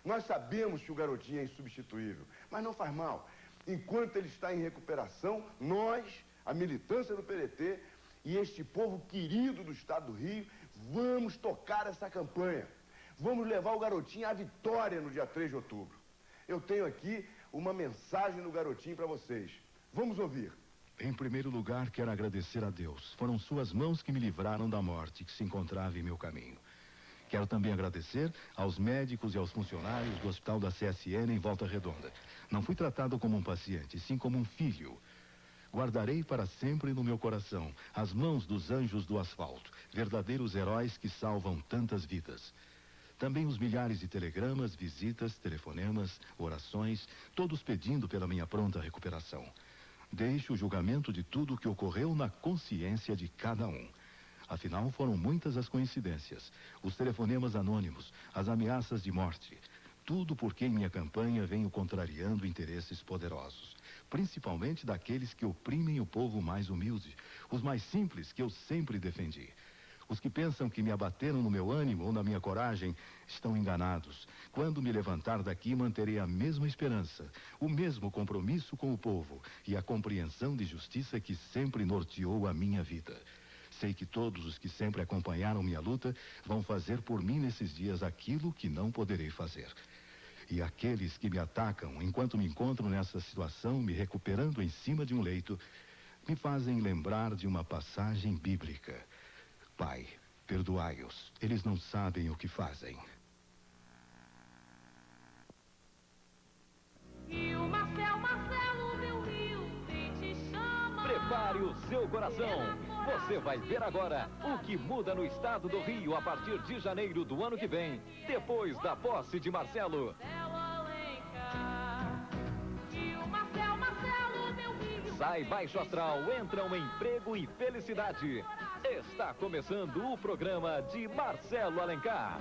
Nós sabemos que o garotinho é insubstituível, mas não faz mal. Enquanto ele está em recuperação, nós, a militância do PDT e este povo querido do estado do Rio, Vamos tocar essa campanha. Vamos levar o Garotinho à vitória no dia 3 de outubro. Eu tenho aqui uma mensagem do Garotinho para vocês. Vamos ouvir. Em primeiro lugar, quero agradecer a Deus. Foram suas mãos que me livraram da morte que se encontrava em meu caminho. Quero também agradecer aos médicos e aos funcionários do Hospital da CSN em Volta Redonda. Não fui tratado como um paciente, sim como um filho. Guardarei para sempre no meu coração as mãos dos anjos do asfalto, verdadeiros heróis que salvam tantas vidas. Também os milhares de telegramas, visitas, telefonemas, orações, todos pedindo pela minha pronta recuperação. Deixo o julgamento de tudo o que ocorreu na consciência de cada um. Afinal, foram muitas as coincidências, os telefonemas anônimos, as ameaças de morte. Tudo porque em minha campanha venho contrariando interesses poderosos, principalmente daqueles que oprimem o povo mais humilde, os mais simples que eu sempre defendi. Os que pensam que me abateram no meu ânimo ou na minha coragem estão enganados. Quando me levantar daqui, manterei a mesma esperança, o mesmo compromisso com o povo e a compreensão de justiça que sempre norteou a minha vida. Sei que todos os que sempre acompanharam minha luta vão fazer por mim nesses dias aquilo que não poderei fazer. E aqueles que me atacam enquanto me encontro nessa situação, me recuperando em cima de um leito, me fazem lembrar de uma passagem bíblica. Pai, perdoai-os, eles não sabem o que fazem. E o Marcelo, meu rio, te chama. Prepare o seu coração. Você vai ver agora o que muda no estado do Rio a partir de janeiro do ano que vem, depois da posse de Marcelo. Sai baixo astral, entram emprego e felicidade. Está começando o programa de Marcelo Alencar.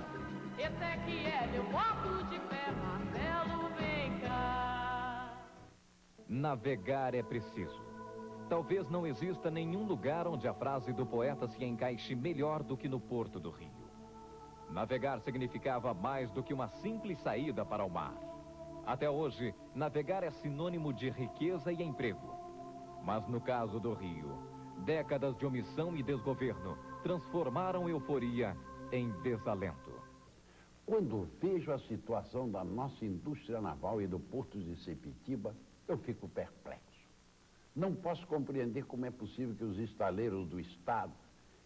Esse é que é meu modo de fé, Marcelo, vem cá. Navegar é preciso. Talvez não exista nenhum lugar onde a frase do poeta se encaixe melhor do que no Porto do Rio. Navegar significava mais do que uma simples saída para o mar. Até hoje, navegar é sinônimo de riqueza e emprego. Mas no caso do Rio, décadas de omissão e desgoverno transformaram euforia em desalento. Quando vejo a situação da nossa indústria naval e do Porto de Sepetiba, eu fico perplexo. Não posso compreender como é possível que os estaleiros do Estado,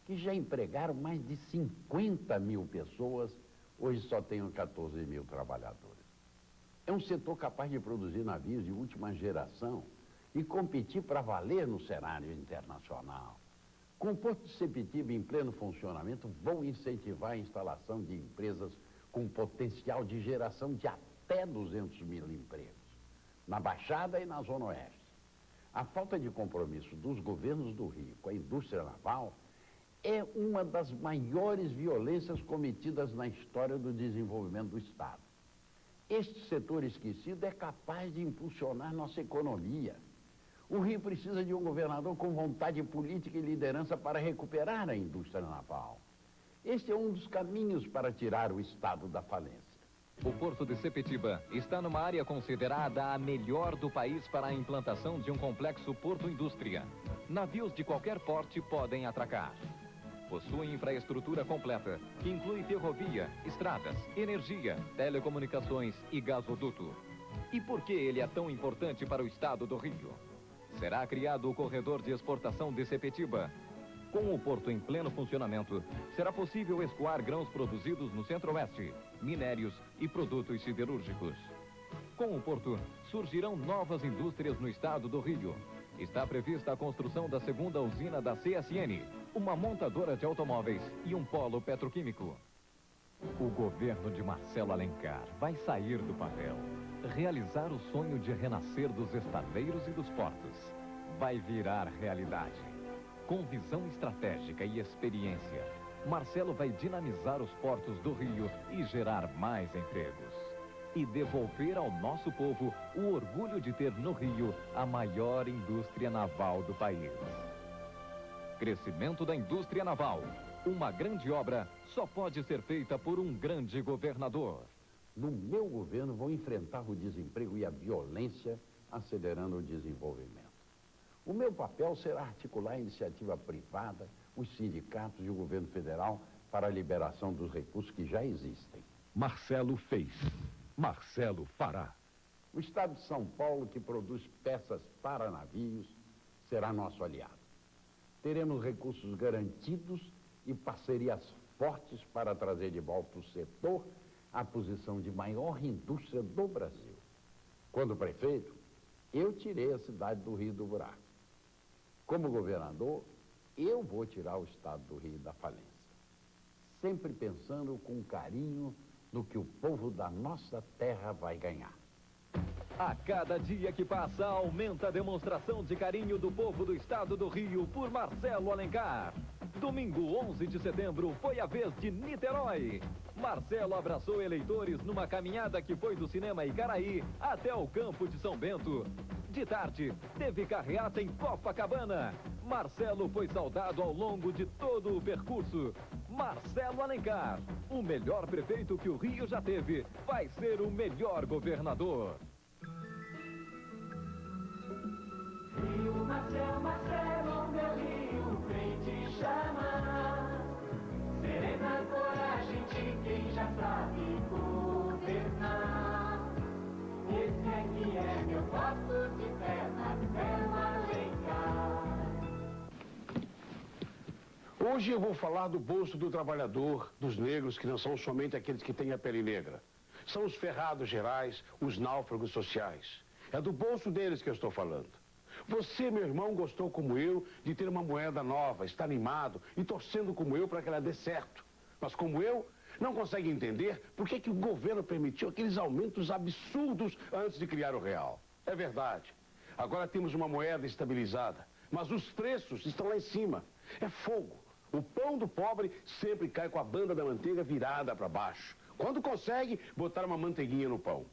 que já empregaram mais de 50 mil pessoas, hoje só tenham 14 mil trabalhadores. É um setor capaz de produzir navios de última geração e competir para valer no cenário internacional. Com o Porto de Sepetiba em pleno funcionamento, vou incentivar a instalação de empresas com potencial de geração de até 200 mil empregos, na Baixada e na Zona Oeste. A falta de compromisso dos governos do Rio com a indústria naval é uma das maiores violências cometidas na história do desenvolvimento do Estado. Este setor esquecido é capaz de impulsionar nossa economia. O Rio precisa de um governador com vontade política e liderança para recuperar a indústria naval. Este é um dos caminhos para tirar o Estado da falência. O Porto de Sepetiba está numa área considerada a melhor do país para a implantação de um complexo porto-indústria. Navios de qualquer porte podem atracar. Possui infraestrutura completa, que inclui ferrovia, estradas, energia, telecomunicações e gasoduto. E por que ele é tão importante para o estado do Rio? Será criado o corredor de exportação de Sepetiba. Com o porto em pleno funcionamento, será possível escoar grãos produzidos no Centro-Oeste, minérios e produtos siderúrgicos. Com o porto, surgirão novas indústrias no estado do Rio. Está prevista a construção da segunda usina da CSN, uma montadora de automóveis e um polo petroquímico. O governo de Marcelo Alencar vai sair do papel, realizar o sonho de renascer dos estaleiros e dos portos. Vai virar realidade. Com visão estratégica e experiência, Marcelo vai dinamizar os portos do Rio e gerar mais empregos. E devolver ao nosso povo o orgulho de ter no Rio a maior indústria naval do país. Crescimento da indústria naval. Uma grande obra só pode ser feita por um grande governador. No meu governo, vou enfrentar o desemprego e a violência, acelerando o desenvolvimento. O meu papel será articular a iniciativa privada, os sindicatos e o governo federal para a liberação dos recursos que já existem. Marcelo fez. Marcelo fará. O Estado de São Paulo, que produz peças para navios, será nosso aliado. Teremos recursos garantidos e parcerias fortes para trazer de volta o setor à posição de maior indústria do Brasil. Quando prefeito, eu tirei a cidade do Rio do buraco. Como governador, eu vou tirar o estado do Rio da falência. Sempre pensando com carinho no que o povo da nossa terra vai ganhar. A cada dia que passa, aumenta a demonstração de carinho do povo do estado do Rio por Marcelo Alencar. Domingo, 11 de setembro, foi a vez de Niterói. Marcelo abraçou eleitores numa caminhada que foi do cinema Icaraí até o campo de São Bento. De tarde, teve carreata em Copacabana. Marcelo foi saudado ao longo de todo o percurso. Marcelo Alencar, o melhor prefeito que o Rio já teve, vai ser o melhor governador. Rio, Marcelo, Marcelo, meu Rio, vem te chamar. Serena coragem de quem já sabe governar. Esse aqui é meu voto de fé, Marcelo Alencar. Hoje eu vou falar do bolso do trabalhador, dos negros, que não são somente aqueles que têm a pele negra. São os ferrados gerais, os náufragos sociais. É do bolso deles que eu estou falando. Você, meu irmão, gostou como eu de ter uma moeda nova, está animado e torcendo como eu para que ela dê certo. Mas como eu, não consegue entender por que o governo permitiu aqueles aumentos absurdos antes de criar o real. É verdade. Agora temos uma moeda estabilizada, mas os preços estão lá em cima. É fogo. O pão do pobre sempre cai com a banda da manteiga virada para baixo. Quando consegue botar uma manteiguinha no pão.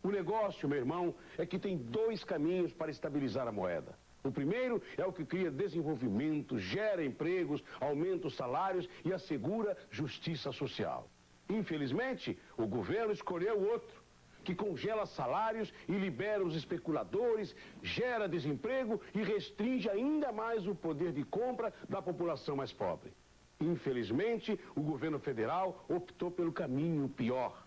O negócio, meu irmão, é que tem dois caminhos para estabilizar a moeda. O primeiro é o que cria desenvolvimento, gera empregos, aumenta os salários e assegura justiça social. Infelizmente, o governo escolheu o outro, que congela salários e libera os especuladores, gera desemprego e restringe ainda mais o poder de compra da população mais pobre. Infelizmente, o governo federal optou pelo caminho pior.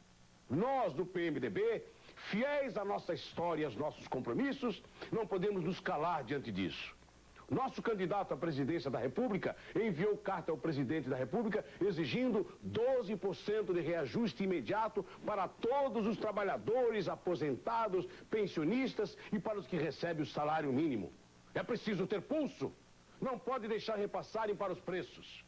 Nós, do PMDB, fiéis à nossa história e aos nossos compromissos, não podemos nos calar diante disso. Nosso candidato à presidência da República enviou carta ao presidente da República exigindo 12% de reajuste imediato para todos os trabalhadores, aposentados, pensionistas e para os que recebem o salário mínimo. É preciso ter pulso. Não pode deixar repassarem para os preços.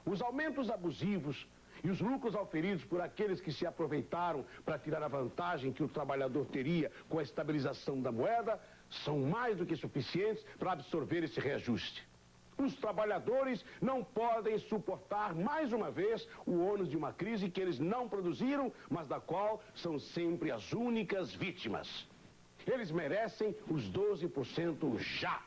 Os aumentos abusivos e os lucros auferidos por aqueles que se aproveitaram para tirar a vantagem que o trabalhador teria com a estabilização da moeda são mais do que suficientes para absorver esse reajuste. Os trabalhadores não podem suportar mais uma vez o ônus de uma crise que eles não produziram, mas da qual são sempre as únicas vítimas. Eles merecem os 12% já.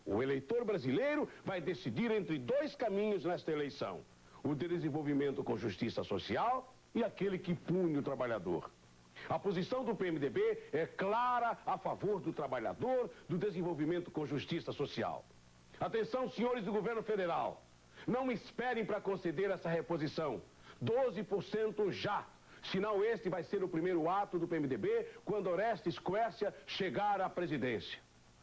O eleitor brasileiro vai decidir entre dois caminhos nesta eleição. O de desenvolvimento com justiça social e aquele que pune o trabalhador. A posição do PMDB é clara a favor do trabalhador, do desenvolvimento com justiça social. Atenção, senhores do governo federal. Não esperem para conceder essa reposição. 12% já. Senão este vai ser o primeiro ato do PMDB quando Orestes Quércia chegar à presidência.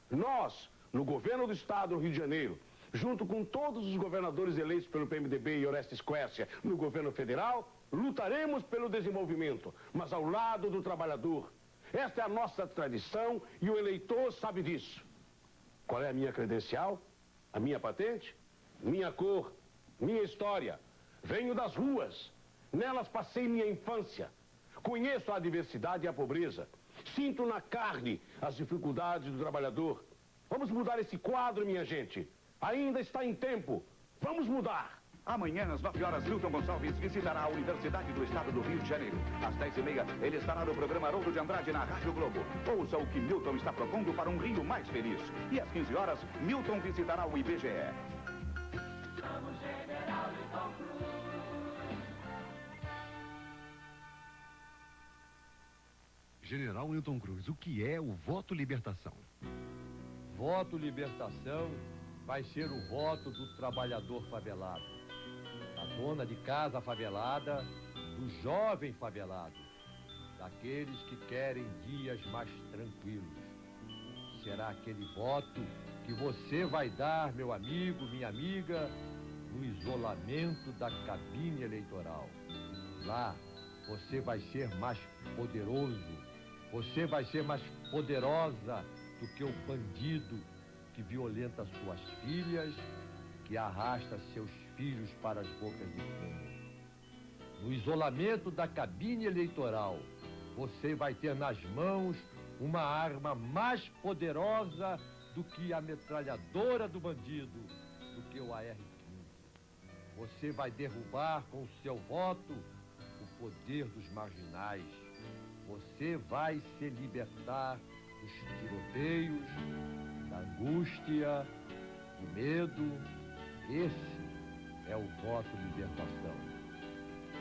Nós, no governo do estado do Rio de Janeiro, junto com todos os governadores eleitos pelo PMDB e Orestes Quércia no governo federal, lutaremos pelo desenvolvimento, mas ao lado do trabalhador. Esta é a nossa tradição e o eleitor sabe disso. Qual é a minha credencial? A minha patente? Minha cor, minha história. Venho das ruas. Nelas passei minha infância. Conheço a adversidade e a pobreza. Sinto na carne as dificuldades do trabalhador. Vamos mudar esse quadro, minha gente. Ainda está em tempo. Vamos mudar. Amanhã, às 9 horas, Milton Gonçalves visitará a Universidade do Estado do Rio de Janeiro. Às 10h30, ele estará no programa Haroldo de Andrade na Rádio Globo. Ouça o que Milton está propondo para um Rio mais feliz. E às 15 horas, Milton visitará o IBGE. Vamos, General Milton Cruz. General Milton Cruz, o que é o voto libertação? Voto libertação vai ser o voto do trabalhador favelado, da dona de casa favelada, do jovem favelado, daqueles que querem dias mais tranquilos. Será aquele voto que você vai dar, meu amigo, minha amiga, no isolamento da cabine eleitoral. Lá, você vai ser mais poderoso, você vai ser mais poderosa do que o bandido que violenta suas filhas, que arrasta seus filhos para as bocas de fumo. No isolamento da cabine eleitoral, você vai ter nas mãos uma arma mais poderosa do que a metralhadora do bandido, do que o AR-15. Você vai derrubar com o seu voto o poder dos marginais. Você vai se libertar dos tiroteios, da angústia, do medo. Esse é o voto libertação.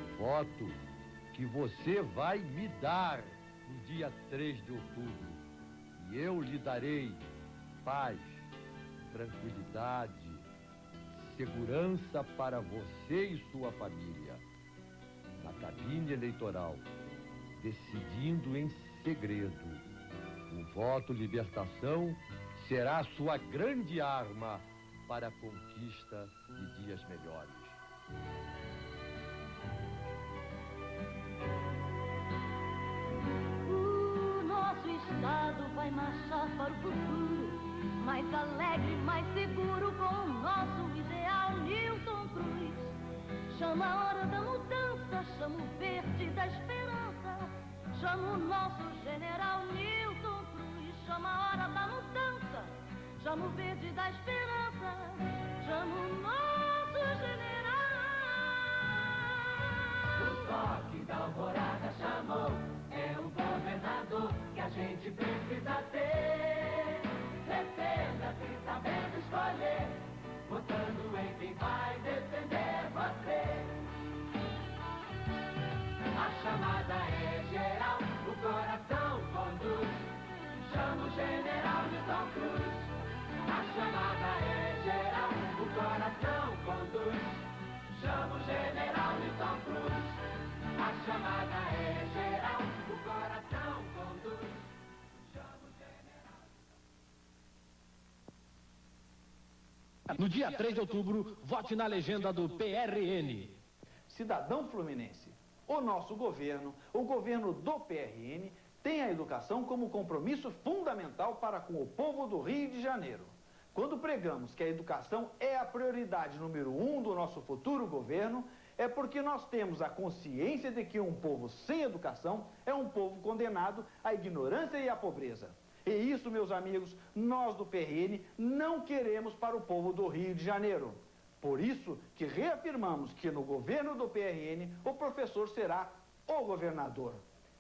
O voto que você vai me dar no dia 3 de outubro. E eu lhe darei paz, tranquilidade, segurança para você e sua família. Na cabine eleitoral, decidindo em segredo. O voto libertação será a sua grande arma para a conquista de dias melhores. O nosso estado vai marchar para o futuro, mais alegre, mais seguro, com o nosso ideal Nilton Cruz. Chama a hora da mudança, chama o verde da esperança, chama o nosso general Nilton Cruz. Chama a hora da mudança, chama o verde da esperança, chama o nosso general. O toque da alvorada chamou, é o governador que a gente precisa ter. Defenda-se sabendo escolher, votando em quem vai defender você. A chamada é geral, o coração conduz, chama o general Nilton Cruz. A chamada é geral, o coração conduz, chama o general Nilton Cruz. A chamada é geral, o coração conduz, chama o general. No dia 3 de outubro, vote na legenda do PRN. Cidadão fluminense, o nosso governo, o governo do PRN, tem a educação como compromisso fundamental para com o povo do Rio de Janeiro. Quando pregamos que a educação é a prioridade número 1 do nosso futuro governo, é porque nós temos a consciência de que um povo sem educação é um povo condenado à ignorância e à pobreza. E isso, meus amigos, nós do PRN não queremos para o povo do Rio de Janeiro. Por isso que reafirmamos que no governo do PRN o professor será o governador.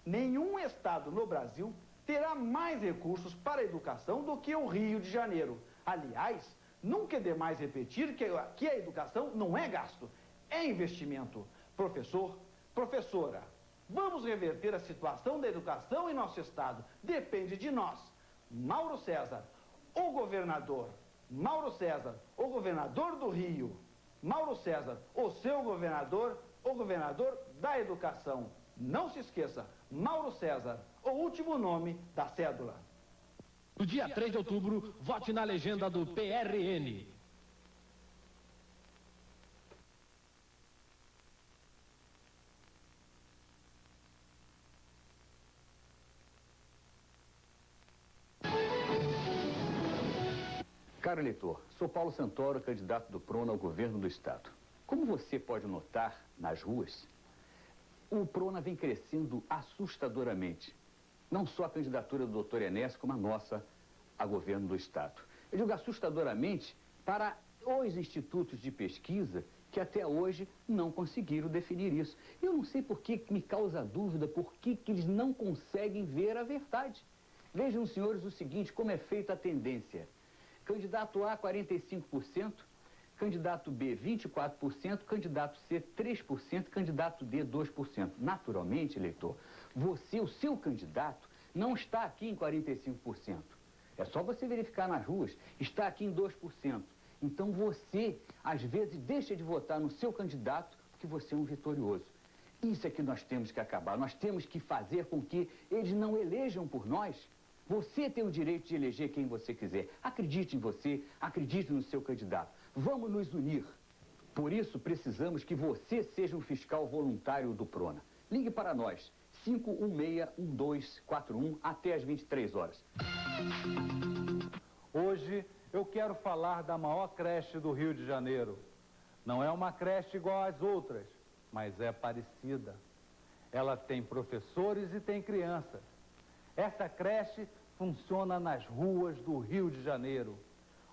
Nenhum estado no Brasil terá mais recursos para a educação do que o Rio de Janeiro. Aliás, nunca é demais repetir que a educação não é gasto, é investimento. Professor, professora, vamos reverter a situação da educação em nosso estado. Depende de nós. Mauro César, o governador. Mauro César, o governador do Rio. Mauro César, o seu governador, o governador da educação. Não se esqueça, Mauro César, o último nome da cédula. No dia 3 de outubro, vote na legenda do PRN. Caro eleitor, sou Paulo Santoro, candidato do PRONA ao governo do estado. Como você pode notar nas ruas, o PRONA vem crescendo assustadoramente. Não só a candidatura do Dr. Enéas, como a nossa a governo do estado. Eu digo assustadoramente para os institutos de pesquisa que até hoje não conseguiram definir isso. Eu não sei por que me causa dúvida, por que eles não conseguem ver a verdade. Vejam, senhores, o seguinte, como é feita a tendência. Candidato A, 45%, candidato B, 24%, candidato C, 3%, candidato D, 2%. Naturalmente, eleitor, você, o seu candidato, não está aqui em 45%. É só você verificar nas ruas, está aqui em 2%. Então você, às vezes, deixa de votar no seu candidato que você é um vitorioso. Isso é que nós temos que acabar. Nós temos que fazer com que eles não elejam por nós. Você tem o direito de eleger quem você quiser. Acredite em você, acredite no seu candidato. Vamos nos unir. Por isso, precisamos que você seja um fiscal voluntário do Prona. Ligue para nós, 516-1241, até às 23 horas. Hoje, eu quero falar da maior creche do Rio de Janeiro. Não é uma creche igual às outras, mas é parecida. Ela tem professores e tem crianças. Essa creche funciona nas ruas do Rio de Janeiro.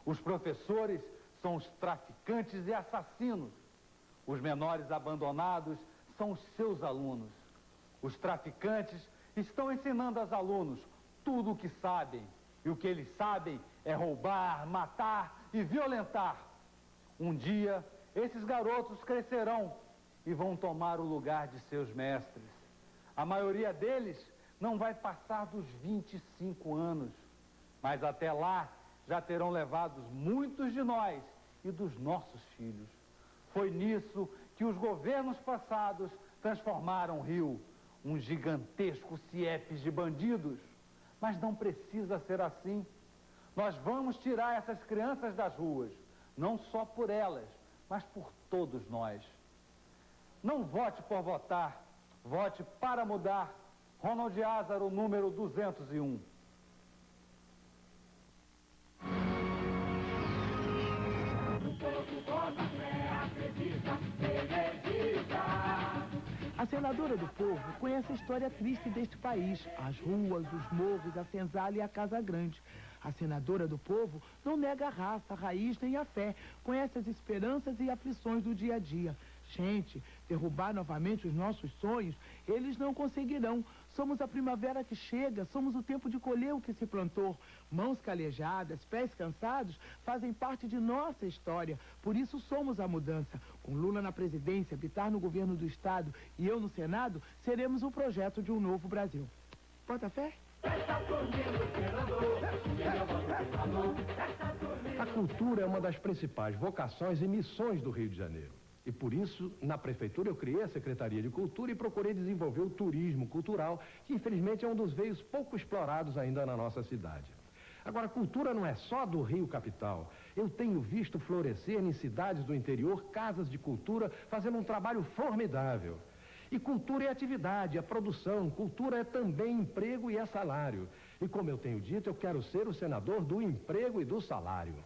Os professores são os traficantes e assassinos. Os menores abandonados são os seus alunos. Os traficantes estão ensinando aos alunos tudo o que sabem. E o que eles sabem é roubar, matar e violentar. Um dia, esses garotos crescerão e vão tomar o lugar de seus mestres. A maioria deles não vai passar dos 25 anos. Mas até lá, já terão levado muitos de nós e dos nossos filhos. Foi nisso que os governos passados transformaram o Rio, um gigantesco CIEPs de bandidos. Mas não precisa ser assim. Nós vamos tirar essas crianças das ruas, não só por elas, mas por todos nós. Não vote por votar, vote para mudar. Ronald Ázaro, número 201. A senadora do povo conhece a história triste deste país, as ruas, os morros, a senzala e a casa grande. A senadora do povo não nega a raça, a raiz nem a fé, conhece as esperanças e aflições do dia a dia. Gente, derrubar novamente os nossos sonhos, eles não conseguirão. Somos a primavera que chega, somos o tempo de colher o que se plantou. Mãos calejadas, pés cansados, fazem parte de nossa história. Por isso somos a mudança. Com Lula na presidência, Bittar no governo do estado e eu no Senado, seremos o projeto de um novo Brasil. Bota fé? A cultura é uma das principais vocações e missões do Rio de Janeiro. E por isso, na prefeitura, eu criei a Secretaria de Cultura e procurei desenvolver o turismo cultural, que infelizmente é um dos veios pouco explorados ainda na nossa cidade. Agora, cultura não é só do Rio Capital. Eu tenho visto florescer em cidades do interior casas de cultura fazendo um trabalho formidável. E cultura é atividade, é produção, cultura é também emprego e é salário. E como eu tenho dito, eu quero ser o senador do emprego e do salário.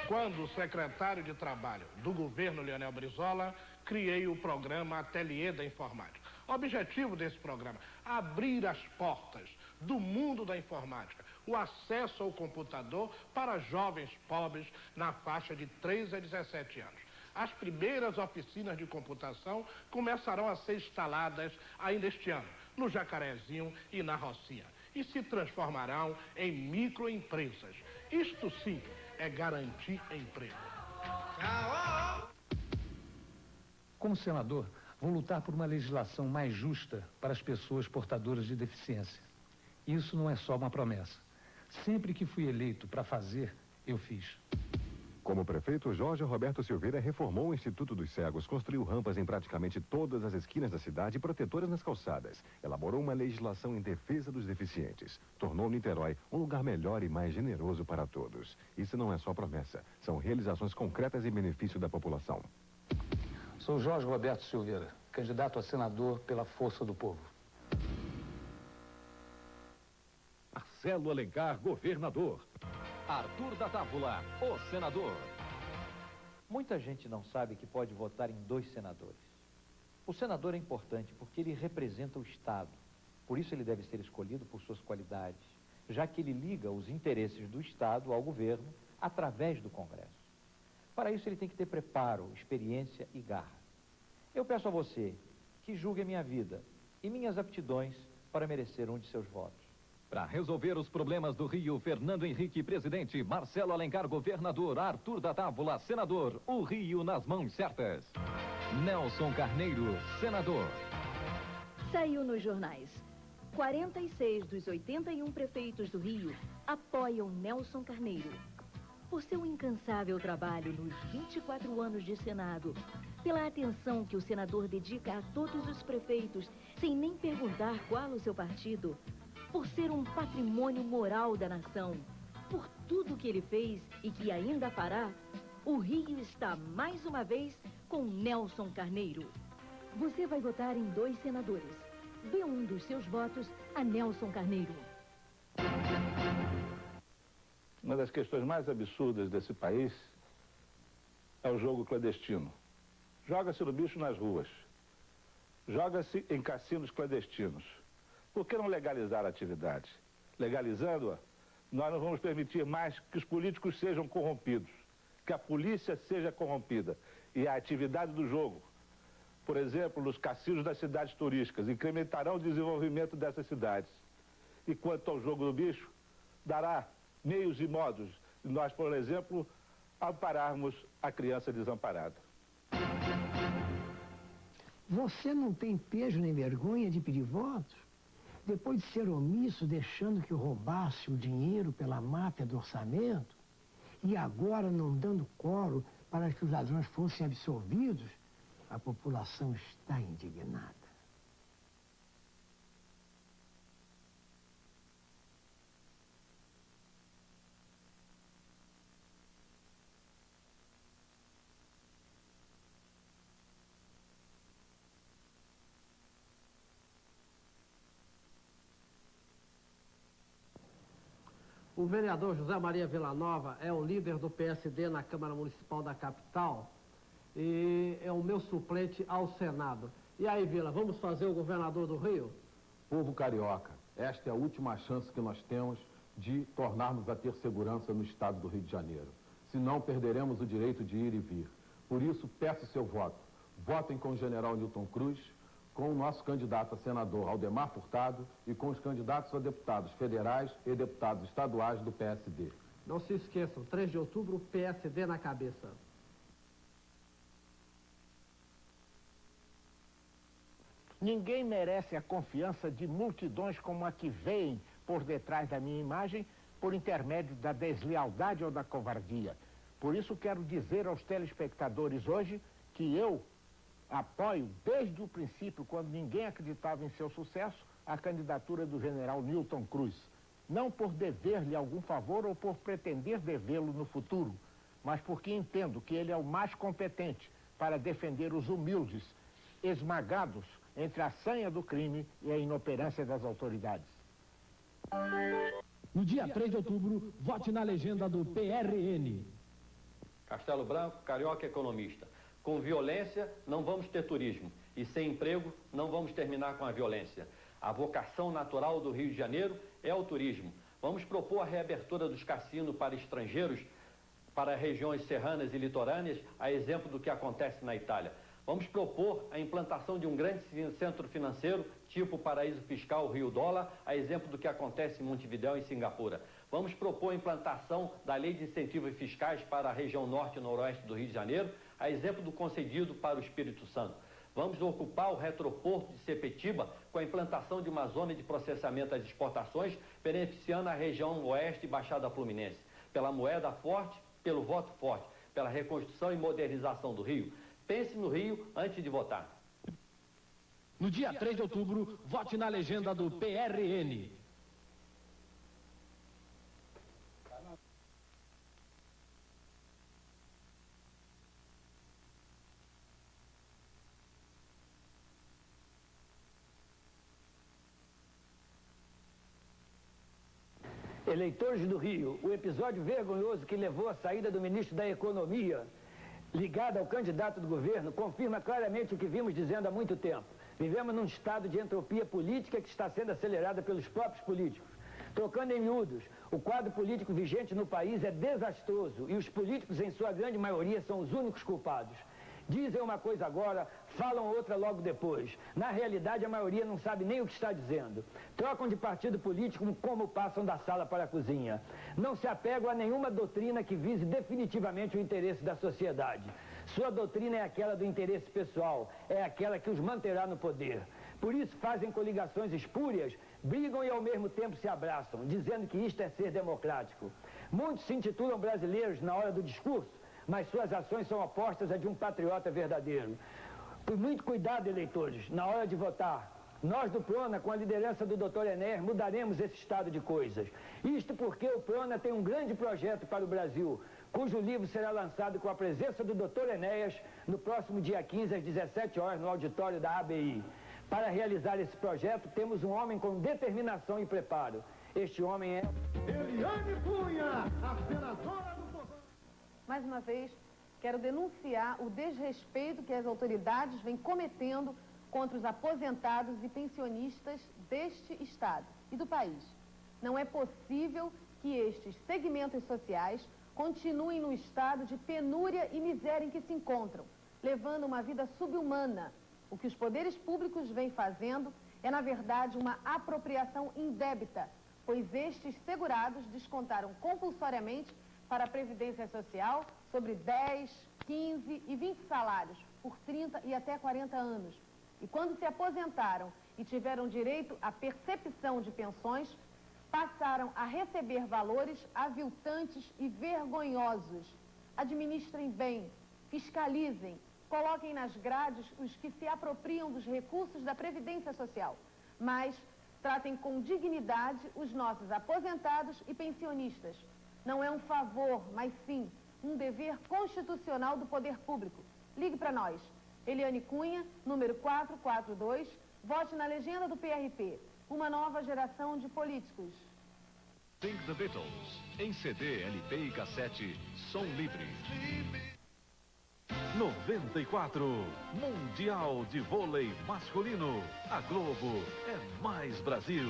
Quando secretário de Trabalho do governo Leonel Brizola, criei o programa Ateliê da Informática. O objetivo desse programa, abrir as portas do mundo da informática, o acesso ao computador para jovens pobres na faixa de 3 a 17 anos. As primeiras oficinas de computação começarão a ser instaladas ainda este ano, no Jacarezinho e na Rocinha, e se transformarão em microempresas. Isto sim é garantir emprego. Como senador, vou lutar por uma legislação mais justa para as pessoas portadoras de deficiência. Isso não é só uma promessa. Sempre que fui eleito para fazer, eu fiz. Como prefeito, Jorge Roberto Silveira reformou o Instituto dos Cegos, construiu rampas em praticamente todas as esquinas da cidade e protetoras nas calçadas. Elaborou uma legislação em defesa dos deficientes. Tornou Niterói um lugar melhor e mais generoso para todos. Isso não é só promessa, são realizações concretas em benefício da população. Sou Jorge Roberto Silveira, candidato a senador pela Força do Povo. Marcelo Alencar, governador. Arthur da Távola, o senador. Muita gente não sabe que pode votar em 2 senadores. O senador é importante porque ele representa o Estado. Por isso ele deve ser escolhido por suas qualidades, já que ele liga os interesses do Estado ao governo através do Congresso. Para isso ele tem que ter preparo, experiência e garra. Eu peço a você que julgue a minha vida e minhas aptidões para merecer um de seus votos. Para resolver os problemas do Rio, Fernando Henrique, presidente, Marcelo Alencar, governador, Arthur da Távola, senador, o Rio nas mãos certas. Nelson Carneiro, senador. Saiu nos jornais. 46 dos 81 prefeitos do Rio apoiam Nelson Carneiro. por seu incansável trabalho nos 24 anos de Senado, pela atenção que o senador dedica a todos os prefeitos, sem nem perguntar qual o seu partido, por ser um patrimônio moral da nação, por tudo que ele fez e que ainda fará, o Rio está mais uma vez com Nelson Carneiro. Você vai votar em 2 senadores. Dê um dos seus votos a Nelson Carneiro. Uma das questões mais absurdas desse país é o jogo clandestino. Joga-se no bicho nas ruas. Joga-se em cassinos clandestinos. Por que não legalizar a atividade? Legalizando-a, nós não vamos permitir mais que os políticos sejam corrompidos, que a polícia seja corrompida e a atividade do jogo, por exemplo, nos cassinos das cidades turísticas, incrementarão o desenvolvimento dessas cidades. E quanto ao jogo do bicho, dará meios e modos de nós, por exemplo, ampararmos a criança desamparada. Você não tem pejo nem vergonha de pedir votos? Depois de ser omisso, deixando que roubasse o dinheiro pela máfia do orçamento, e agora não dando coro para que os ladrões fossem absolvidos, a população está indignada. O vereador José Maria Villanova é o líder do PSD na Câmara Municipal da capital e é o meu suplente ao Senado. E aí, Vila, vamos fazer o governador do Rio? Povo carioca, esta é a última chance que nós temos de tornarmos a ter segurança no estado do Rio de Janeiro. Senão, perderemos o direito de ir e vir. Por isso, peço seu voto. Votem com o general Newton Cruz, com o nosso candidato a senador Aldemar Furtado e com os candidatos a deputados federais e deputados estaduais do PSD. Não se esqueçam, 3 de outubro, PSD na cabeça. Ninguém merece a confiança de multidões como a que veem por detrás da minha imagem por intermédio da deslealdade ou da covardia. Por isso quero dizer aos telespectadores hoje que eu apoio desde o princípio, quando ninguém acreditava em seu sucesso, a candidatura do general Newton Cruz. Não por dever-lhe algum favor ou por pretender devê-lo no futuro, mas porque entendo que ele é o mais competente para defender os humildes, esmagados entre a sanha do crime e a inoperância das autoridades. No dia 3 de outubro, vote na legenda do PRN. Castelo Branco, carioca economista. Com violência, não vamos ter turismo. E sem emprego, não vamos terminar com a violência. A vocação natural do Rio de Janeiro é o turismo. Vamos propor a reabertura dos cassinos para estrangeiros, para regiões serranas e litorâneas, a exemplo do que acontece na Itália. Vamos propor a implantação de um grande centro financeiro, tipo paraíso fiscal Rio Dólar, a exemplo do que acontece em Montevidéu e Singapura. Vamos propor a implantação da lei de incentivos fiscais para a região norte e noroeste do Rio de Janeiro, a exemplo do concedido para o Espírito Santo. Vamos ocupar o retroporto de Sepetiba com a implantação de uma zona de processamento das exportações, beneficiando a região oeste e Baixada Fluminense. Pela moeda forte, pelo voto forte, pela reconstrução e modernização do Rio. Pense no Rio antes de votar. No dia 3 de outubro, vote na legenda do PRN. Eleitores do Rio, o episódio vergonhoso que levou à saída do ministro da Economia, ligado ao candidato do governo, confirma claramente o que vimos dizendo há muito tempo. Vivemos num estado de entropia política que está sendo acelerada pelos próprios políticos. Trocando em miúdos, o quadro político vigente no país é desastroso e os políticos, em sua grande maioria, são os únicos culpados. Dizem uma coisa agora, falam outra logo depois. Na realidade, a maioria não sabe nem o que está dizendo. Trocam de partido político como passam da sala para a cozinha. Não se apegam a nenhuma doutrina que vise definitivamente o interesse da sociedade. Sua doutrina é aquela do interesse pessoal, é aquela que os manterá no poder. Por isso fazem coligações espúrias, brigam e ao mesmo tempo se abraçam, dizendo que isto é ser democrático. Muitos se intitulam brasileiros na hora do discurso, mas suas ações são opostas à de um patriota verdadeiro. Por muito cuidado, eleitores, na hora de votar. Nós do PRONA, com a liderança do Dr. Enéas, mudaremos esse estado de coisas. Isto porque o PRONA tem um grande projeto para o Brasil, cujo livro será lançado com a presença do Dr. Enéas no próximo dia 15, às 17 horas, no auditório da ABI. Para realizar esse projeto, temos um homem com determinação e preparo. Este homem é... Eliane Cunha, a senadora do Povão. Mais uma vez, quero denunciar o desrespeito que as autoridades vêm cometendo contra os aposentados e pensionistas deste Estado e do país. Não é possível que estes segmentos sociais continuem no estado de penúria e miséria em que se encontram, levando uma vida subhumana. O que os poderes públicos vêm fazendo é, na verdade, uma apropriação indébita, pois estes segurados descontaram compulsoriamente para a Previdência Social sobre 10, 15 e 20 salários por 30 e até 40 anos. E quando se aposentaram e tiveram direito à percepção de pensões, passaram a receber valores aviltantes e vergonhosos. Administrem bem, fiscalizem, coloquem nas grades os que se apropriam dos recursos da Previdência Social, mas tratem com dignidade os nossos aposentados e pensionistas. Não é um favor, mas sim um dever constitucional do poder público. Ligue para nós. Eliane Cunha, número 442, vote na legenda do PRP. Uma nova geração de políticos. Think the Beatles, em CD, LP e cassete, som livre. 94, Mundial de Vôlei Masculino. A Globo é mais Brasil.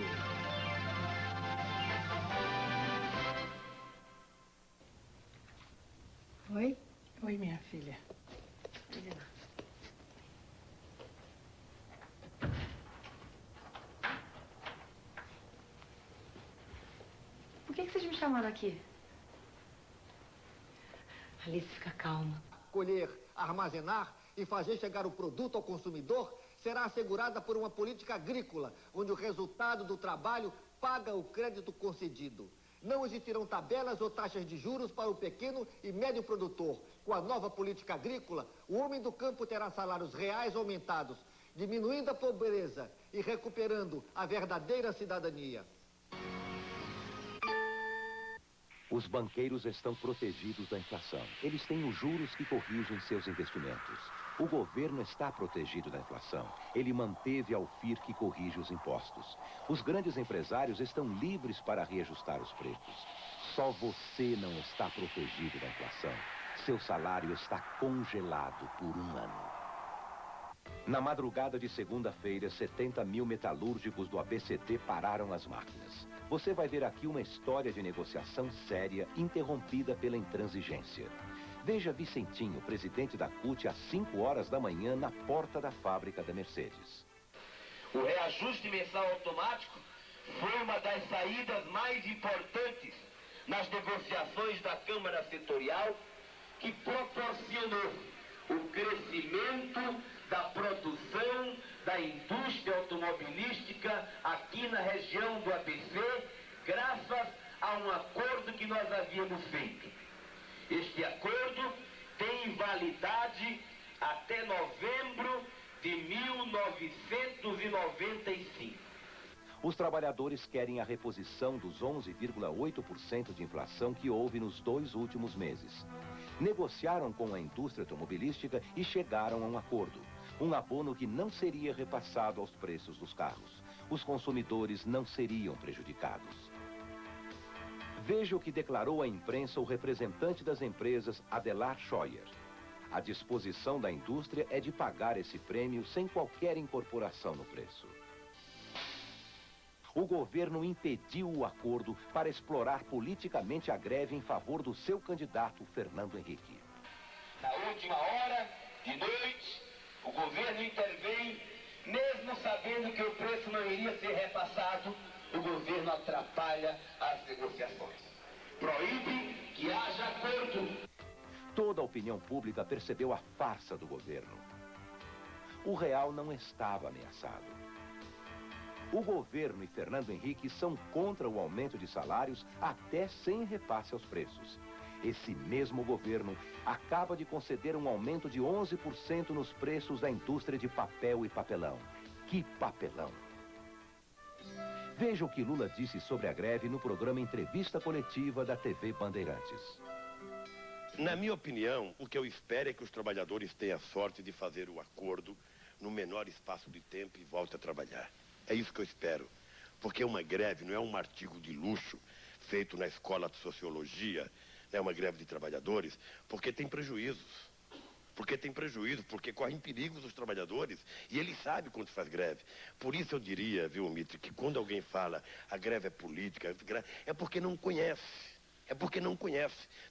Oi? Oi, minha filha. Por que vocês me chamaram aqui? Alice, fica calma. Colher, armazenar e fazer chegar o produto ao consumidor será assegurada por uma política agrícola, onde o resultado do trabalho paga o crédito concedido. Não existirão tabelas ou taxas de juros para o pequeno e médio produtor. Com a nova política agrícola, o homem do campo terá salários reais aumentados, diminuindo a pobreza e recuperando a verdadeira cidadania. Os banqueiros estão protegidos da inflação. Eles têm os juros que corrigem seus investimentos. O governo está protegido da inflação. Ele manteve a UFIR que corrige os impostos. Os grandes empresários estão livres para reajustar os preços. Só você não está protegido da inflação. Seu salário está congelado por 1 ano. Na madrugada de segunda-feira, 70 mil metalúrgicos do ABCT pararam as máquinas. Você vai ver aqui uma história de negociação séria, interrompida pela intransigência. Veja Vicentinho, presidente da CUT, às 5 horas da manhã, na porta da fábrica da Mercedes. O reajuste mensal automático foi uma das saídas mais importantes nas negociações da Câmara Setorial, que proporcionou o crescimento da produção da indústria automobilística aqui na região do ABC, graças a um acordo que nós havíamos feito. Este acordo tem validade até novembro de 1995. Os trabalhadores querem a reposição dos 11,8% de inflação que houve nos 2 últimos meses. Negociaram com a indústria automobilística e chegaram a um acordo. Um abono que não seria repassado aos preços dos carros. Os consumidores não seriam prejudicados. Veja o que declarou à imprensa o representante das empresas, Adelar Scheuer. A disposição da indústria é de pagar esse prêmio sem qualquer incorporação no preço. O governo impediu o acordo para explorar politicamente a greve em favor do seu candidato, Fernando Henrique. Na última hora, de noite, o governo intervém, mesmo sabendo que o preço não iria ser repassado, o governo atrapalha as negociações. Proíbe que haja acordo. Toda a opinião pública percebeu a farsa do governo. O real não estava ameaçado. O governo e Fernando Henrique são contra o aumento de salários até sem repasse aos preços. Esse mesmo governo acaba de conceder um aumento de 11% nos preços da indústria de papel e papelão. Que papelão! Veja o que Lula disse sobre a greve no programa Entrevista Coletiva da TV Bandeirantes. Na minha opinião, o que eu espero é que os trabalhadores tenham a sorte de fazer o acordo no menor espaço de tempo e voltem a trabalhar. É isso que eu espero. Porque uma greve não é um artigo de luxo feito na escola de sociologia, não é uma greve de trabalhadores, porque tem prejuízos. Porque correm perigos os trabalhadores e eles sabem quando faz greve. Por isso eu diria, viu, Mitre, que quando alguém fala a greve é política, é porque não conhece.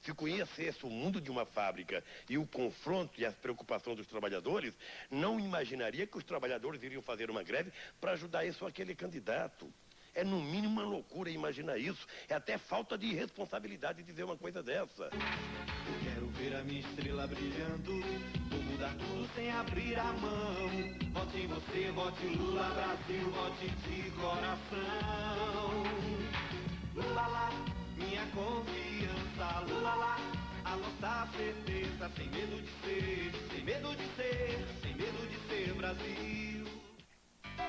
Se conhecesse o mundo de uma fábrica e o confronto e a preocupação dos trabalhadores, não imaginaria que os trabalhadores iriam fazer uma greve para ajudar esse ou aquele candidato. É no mínimo uma loucura imaginar isso. É até falta de responsabilidade dizer uma coisa dessa. Eu quero ver a minha estrela brilhando, vou mudar tudo sem abrir a mão. Vote em você, vote Lula, Brasil, vote de coração. Lula lá, minha confiança, Lula lá, a nossa certeza, sem medo de ser Brasil.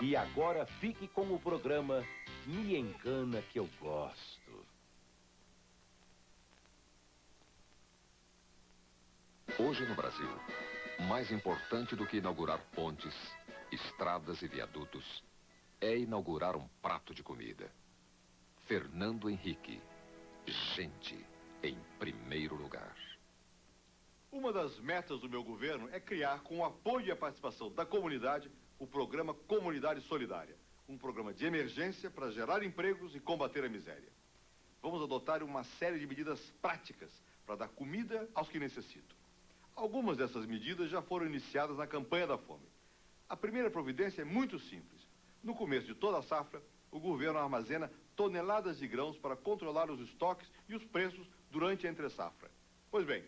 E agora fique com o programa Me Engana Que Eu Gosto. Hoje no Brasil, mais importante do que inaugurar pontes, estradas e viadutos, é inaugurar um prato de comida. Fernando Henrique, gente em primeiro lugar. Uma das metas do meu governo é criar, com o apoio e a participação da comunidade, o programa Comunidade Solidária, um programa de emergência para gerar empregos e combater a miséria. Vamos adotar uma série de medidas práticas para dar comida aos que necessitam. Algumas dessas medidas já foram iniciadas na campanha da fome. A primeira providência é muito simples. No começo de toda a safra, o governo armazena toneladas de grãos para controlar os estoques e os preços durante a entre-safra. Pois bem,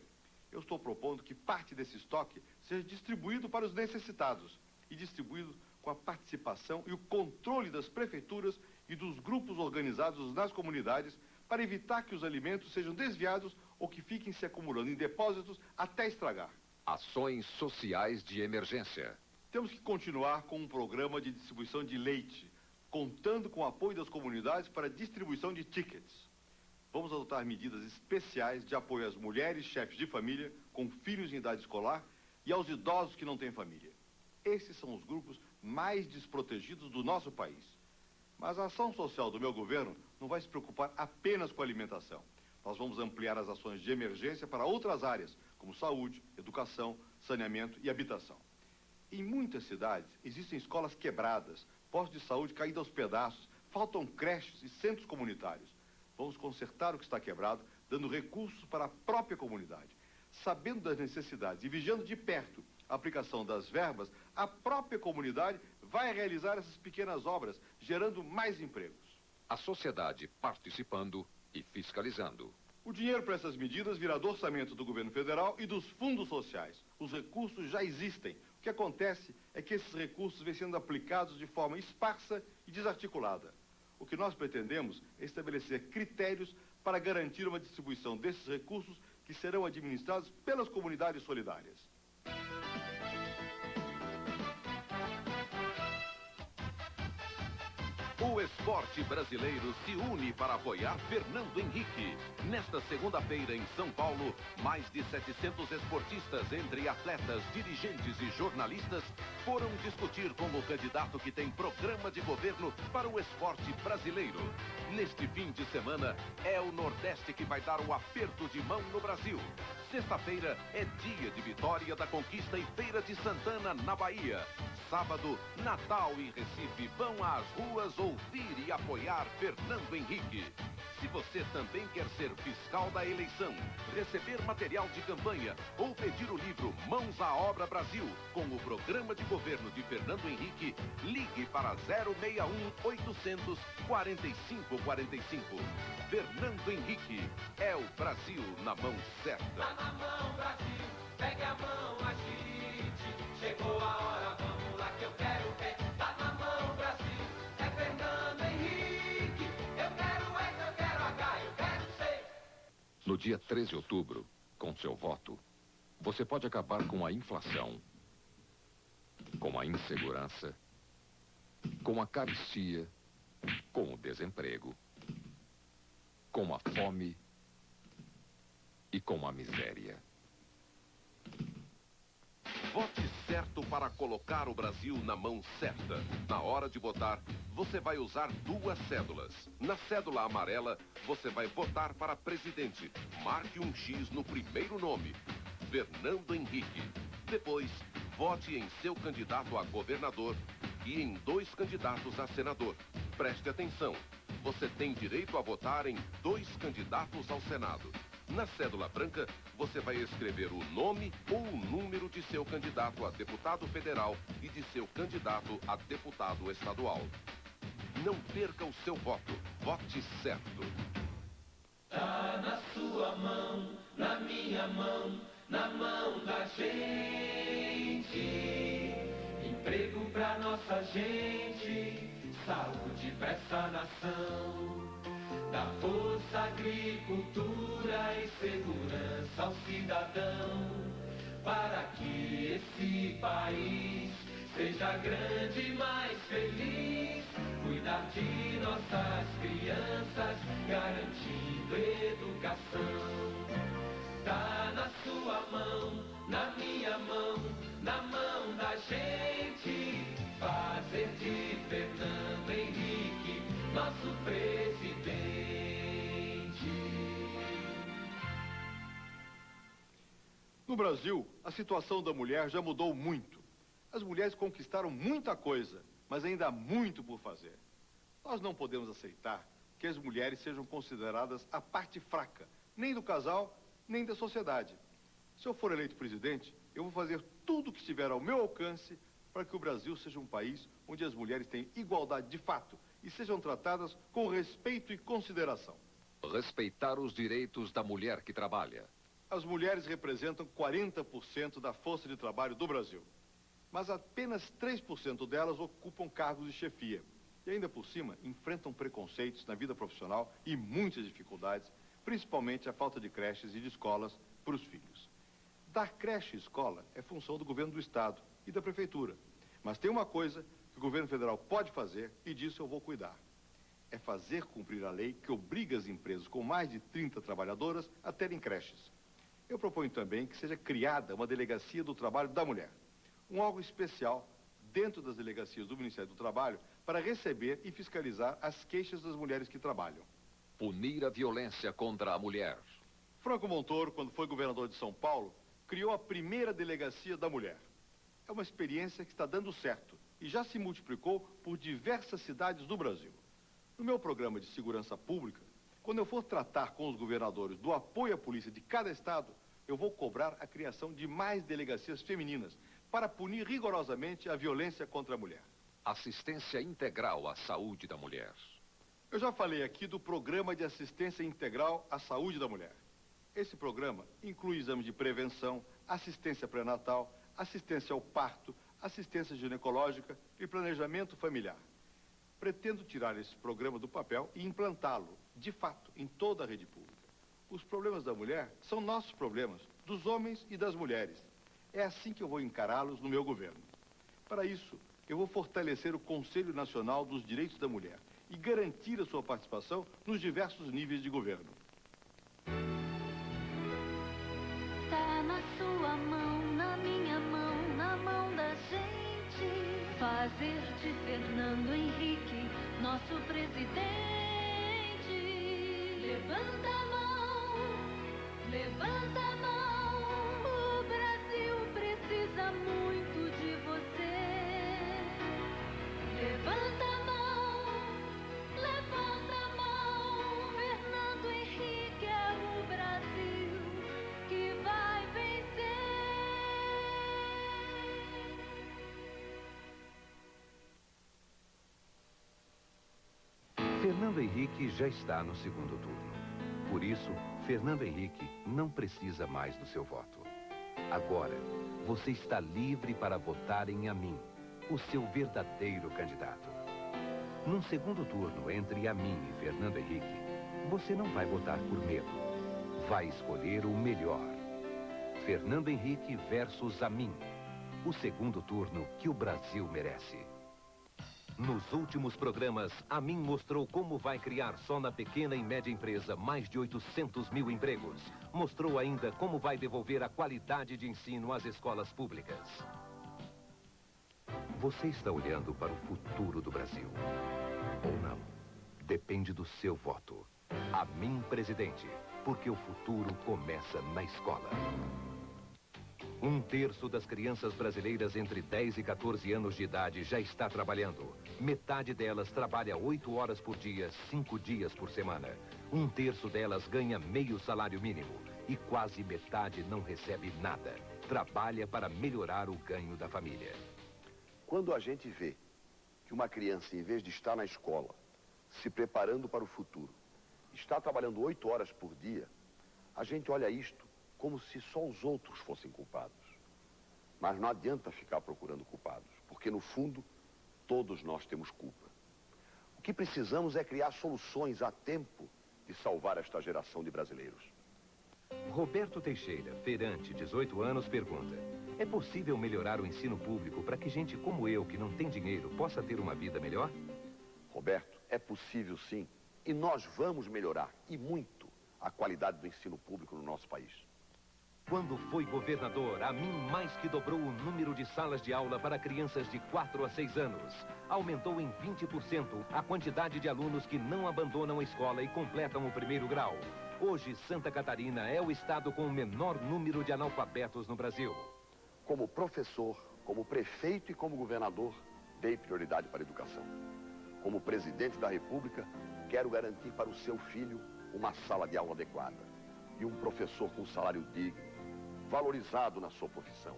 eu estou propondo que parte desse estoque seja distribuído para os necessitados e distribuído com a participação e o controle das prefeituras e dos grupos organizados nas comunidades para evitar que os alimentos sejam desviados ou que fiquem se acumulando em depósitos até estragar. Ações sociais de emergência. Temos que continuar com um programa de distribuição de leite, contando com o apoio das comunidades para a distribuição de tickets. Vamos adotar medidas especiais de apoio às mulheres chefes de família com filhos em idade escolar e aos idosos que não têm família. Esses são os grupos mais desprotegidos do nosso país. Mas a ação social do meu governo não vai se preocupar apenas com a alimentação. Nós vamos ampliar as ações de emergência para outras áreas, como saúde, educação, saneamento e habitação. Em muitas cidades existem escolas quebradas, postos de saúde caídos aos pedaços, faltam creches e centros comunitários. Vamos consertar o que está quebrado, dando recursos para a própria comunidade. Sabendo das necessidades e vigiando de perto a aplicação das verbas, a própria comunidade vai realizar essas pequenas obras, gerando mais empregos. A sociedade participando e fiscalizando. O dinheiro para essas medidas virá do orçamento do governo federal e dos fundos sociais. Os recursos já existem. O que acontece é que esses recursos vêm sendo aplicados de forma esparsa e desarticulada. O que nós pretendemos é estabelecer critérios para garantir uma distribuição desses recursos que serão administrados pelas comunidades solidárias. O esporte brasileiro se une para apoiar Fernando Henrique. Nesta segunda-feira, em São Paulo, mais de 700 esportistas, entre atletas, dirigentes e jornalistas, foram discutir com o candidato que tem programa de governo para o esporte brasileiro. Neste fim de semana, é o Nordeste que vai dar o aperto de mão no Brasil. Sexta-feira é dia de Vitória da Conquista e Feira de Santana, na Bahia. Sábado, Natal e Recife vão às ruas ouvir e apoiar Fernando Henrique. Se você também quer ser fiscal da eleição, receber material de campanha ou pedir o livro Mãos à Obra Brasil com o programa de governo de Fernando Henrique, ligue para 061 800 4545. Fernando Henrique é o Brasil na mão certa. Tá na mão, Brasil, pegue a mão, agite. Chegou a hora, vamos lá que eu quero ver. Tá na mão, Brasil, é Fernando. No dia 13 de outubro, com seu voto, você pode acabar com a inflação, com a insegurança, com a carestia, com o desemprego, com a fome e com a miséria. Vote certo para colocar o Brasil na mão certa. Na hora de votar, você vai usar 2 cédulas. Na cédula amarela, você vai votar para presidente. Marque um X no primeiro nome, Fernando Henrique. Depois, vote em seu candidato a governador e em 2 candidatos a senador. Preste atenção, você tem direito a votar em 2 candidatos ao Senado. Na cédula branca, você vai escrever o nome ou o número de seu candidato a deputado federal e de seu candidato a deputado estadual. Não perca o seu voto. Vote certo. Tá na sua mão, na minha mão, na mão da gente. Emprego pra nossa gente, saúde pra essa nação. Da força, agricultura e segurança ao cidadão, para que esse país seja grande e mais feliz. Cuidar de nossas crianças, garantindo educação. Tá na sua mão, na minha mão, na mão da gente. Fazer de Fernando Henrique nosso presidente. No Brasil, a situação da mulher já mudou muito. As mulheres conquistaram muita coisa, mas ainda há muito por fazer. Nós não podemos aceitar que as mulheres sejam consideradas a parte fraca, nem do casal, nem da sociedade. Se eu for eleito presidente, eu vou fazer tudo o que estiver ao meu alcance para que o Brasil seja um país onde as mulheres tenham igualdade de fato e sejam tratadas com respeito e consideração. Respeitar os direitos da mulher que trabalha. As mulheres representam 40% da força de trabalho do Brasil. Mas apenas 3% delas ocupam cargos de chefia. E ainda por cima, enfrentam preconceitos na vida profissional e muitas dificuldades, principalmente a falta de creches e de escolas para os filhos. Dar creche e escola é função do governo do Estado e da Prefeitura. Mas tem uma coisa que o governo federal pode fazer, e disso eu vou cuidar. É fazer cumprir a lei que obriga as empresas com mais de 30 trabalhadoras a terem creches. Eu proponho também que seja criada uma delegacia do trabalho da mulher. Um órgão especial dentro das delegacias do Ministério do Trabalho para receber e fiscalizar as queixas das mulheres que trabalham. Punir a violência contra a mulher. Franco Montoro, quando foi governador de São Paulo, criou a primeira delegacia da mulher. É uma experiência que está dando certo e já se multiplicou por diversas cidades do Brasil. No meu programa de segurança pública, quando eu for tratar com os governadores do apoio à polícia de cada estado, eu vou cobrar a criação de mais delegacias femininas para punir rigorosamente a violência contra a mulher. Assistência integral à saúde da mulher. Eu já falei aqui do Programa de Assistência Integral à Saúde da Mulher. Esse programa inclui exames de prevenção, assistência pré-natal, assistência ao parto, assistência ginecológica e planejamento familiar. Pretendo tirar esse programa do papel e implantá-lo, de fato, em toda a rede pública. Os problemas da mulher são nossos problemas, dos homens e das mulheres. É assim que eu vou encará-los no meu governo. Para isso, eu vou fortalecer o Conselho Nacional dos Direitos da Mulher e garantir a sua participação nos diversos níveis de governo. Tá na sua mão, na minha mão, na mão da gente. Fazer de Fernando Henrique nosso presidente. Levanta a mão, levanta a mão. O Brasil precisa muito de você. Levanta a mão, levanta a mão. Fernando Henrique é o Brasil que vai vencer. Fernando Henrique já está no segundo turno. Por isso, Fernando Henrique não precisa mais do seu voto. Agora, você está livre para votar em mim, o seu verdadeiro candidato. Num segundo turno entre mim e Fernando Henrique, você não vai votar por medo. vai escolher o melhor. Fernando Henrique versus Amin. O segundo turno que o Brasil merece. Nos últimos programas, Amin mostrou como vai criar só na pequena e média empresa mais de 800 mil empregos. Mostrou ainda como vai devolver a qualidade de ensino às escolas públicas. Você está olhando para o futuro do Brasil. Ou não? Depende do seu voto. Amin presidente, porque o futuro começa na escola. 1/3 das crianças brasileiras entre 10 e 14 anos de idade já está trabalhando. Metade delas trabalha 8 horas por dia, 5 dias por semana. 1/3 delas ganha meio salário mínimo. E quase metade não recebe nada. Trabalha para melhorar o ganho da família. Quando a gente vê que uma criança, em vez de estar na escola, se preparando para o futuro, está trabalhando 8 horas por dia, a gente olha isto como se só os outros fossem culpados. Mas não adianta ficar procurando culpados, porque no fundo, todos nós temos culpa. O que precisamos é criar soluções a tempo de salvar esta geração de brasileiros. Roberto Teixeira, feirante, 18 anos, pergunta: é possível melhorar o ensino público para que gente como eu, que não tem dinheiro, possa ter uma vida melhor? Roberto, é possível sim. E nós vamos melhorar, e muito, a qualidade do ensino público no nosso país. Quando foi governador, Amin mais que dobrou o número de salas de aula para crianças de 4 a 6 anos. Aumentou em 20% a quantidade de alunos que não abandonam a escola e completam o 1º grau. Hoje, Santa Catarina é o estado com o menor número de analfabetos no Brasil. Como professor, como prefeito e como governador, dei prioridade para a educação. Como presidente da República, quero garantir para o seu filho uma sala de aula adequada e um professor com salário digno, valorizado na sua profissão,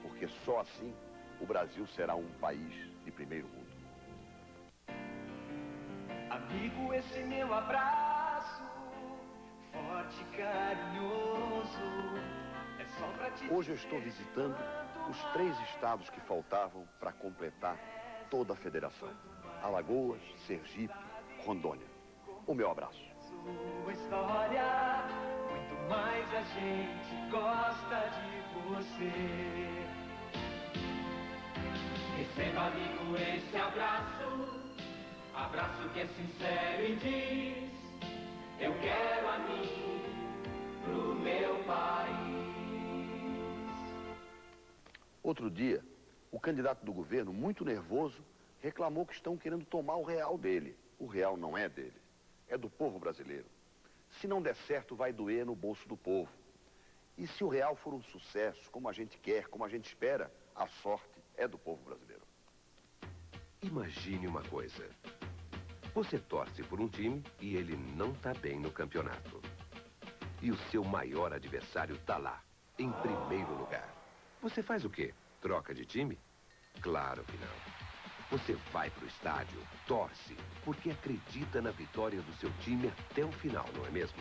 porque só assim o Brasil será um país de primeiro mundo. Amigo, esse meu abraço, forte e carinhoso, é só pra te... Hoje eu estou visitando os 3 estados que faltavam para completar toda a federação: Alagoas, Sergipe, Rondônia. O meu abraço. Sua história, muito mais a gente gosta de você. Receba, amigo, esse abraço, abraço que é sincero e diz: eu quero a mim, pro meu país. Outro dia, o candidato do governo, muito nervoso, reclamou que estão querendo tomar o real dele. O real não é dele, é do povo brasileiro. Se não der certo, vai doer no bolso do povo. E se o real for um sucesso, como a gente quer, como a gente espera, a sorte é do povo brasileiro. Imagine uma coisa. Você torce por um time e ele não está bem no campeonato. E o seu maior adversário está lá, em primeiro lugar. Você faz o quê? Troca de time? Claro que não. Você vai pro estádio, torce, porque acredita na vitória do seu time até o final, não é mesmo?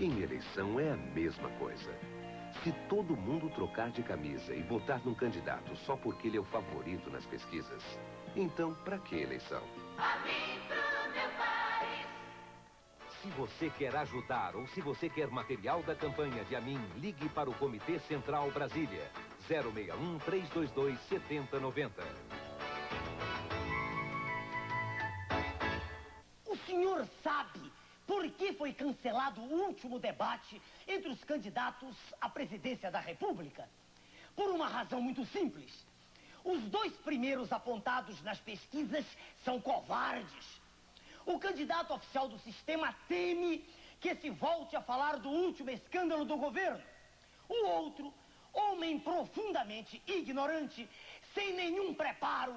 Em eleição é a mesma coisa. Se todo mundo trocar de camisa e votar num candidato só porque ele é o favorito nas pesquisas, então pra que eleição? Se você quer ajudar ou se você quer material da campanha de Amin, ligue para o Comitê Central Brasília, 061-322-7090. O senhor sabe por que foi cancelado o último debate entre os candidatos à presidência da República? Por uma razão muito simples. Os 2 primeiros apontados nas pesquisas são covardes. O candidato oficial do sistema teme que se volte a falar do último escândalo do governo. O outro, homem profundamente ignorante, sem nenhum preparo,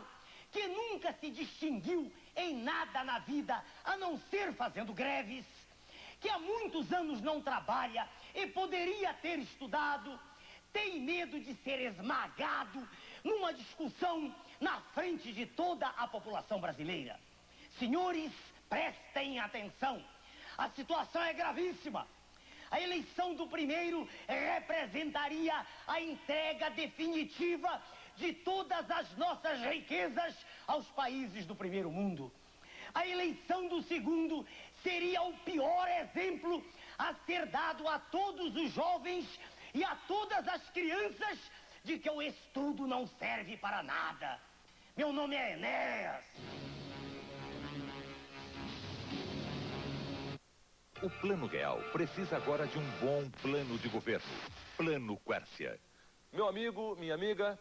que nunca se distinguiu em nada na vida, a não ser fazendo greves, que há muitos anos não trabalha e poderia ter estudado, tem medo de ser esmagado numa discussão na frente de toda a população brasileira. Senhores, prestem atenção. A situação é gravíssima. A eleição do primeiro representaria a entrega definitiva de todas as nossas riquezas aos países do primeiro mundo. A eleição do segundo seria o pior exemplo a ser dado a todos os jovens e a todas as crianças de que o estudo não serve para nada. Meu nome é Enéas. O Plano Real precisa agora de um bom plano de governo. Plano Quércia. Meu amigo, minha amiga,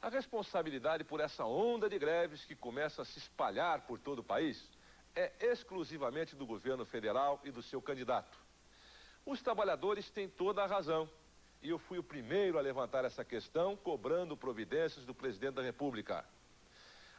a responsabilidade por essa onda de greves que começa a se espalhar por todo o país é exclusivamente do governo federal e do seu candidato. Os trabalhadores têm toda a razão. E eu fui o primeiro a levantar essa questão, cobrando providências do presidente da República.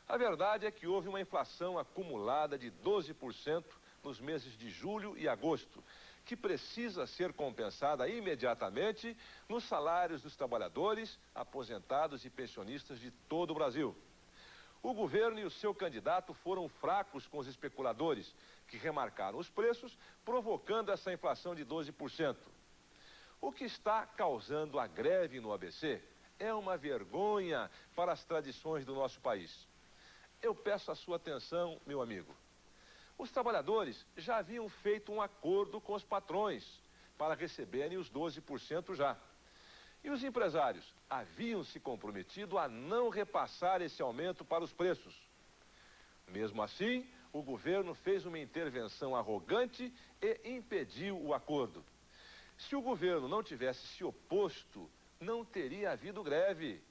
A verdade é que houve uma inflação acumulada de 12% nos meses de julho e agosto, que precisa ser compensada imediatamente nos salários dos trabalhadores, aposentados e pensionistas de todo o Brasil. O governo e o seu candidato foram fracos com os especuladores, que remarcaram os preços, provocando essa inflação de 12%. O que está causando a greve no ABC é uma vergonha para as tradições do nosso país. Eu peço a sua atenção, meu amigo. Os trabalhadores já haviam feito um acordo com os patrões para receberem os 12% já. E os empresários haviam se comprometido a não repassar esse aumento para os preços. Mesmo assim, o governo fez uma intervenção arrogante e impediu o acordo. Se o governo não tivesse se oposto, não teria havido greve,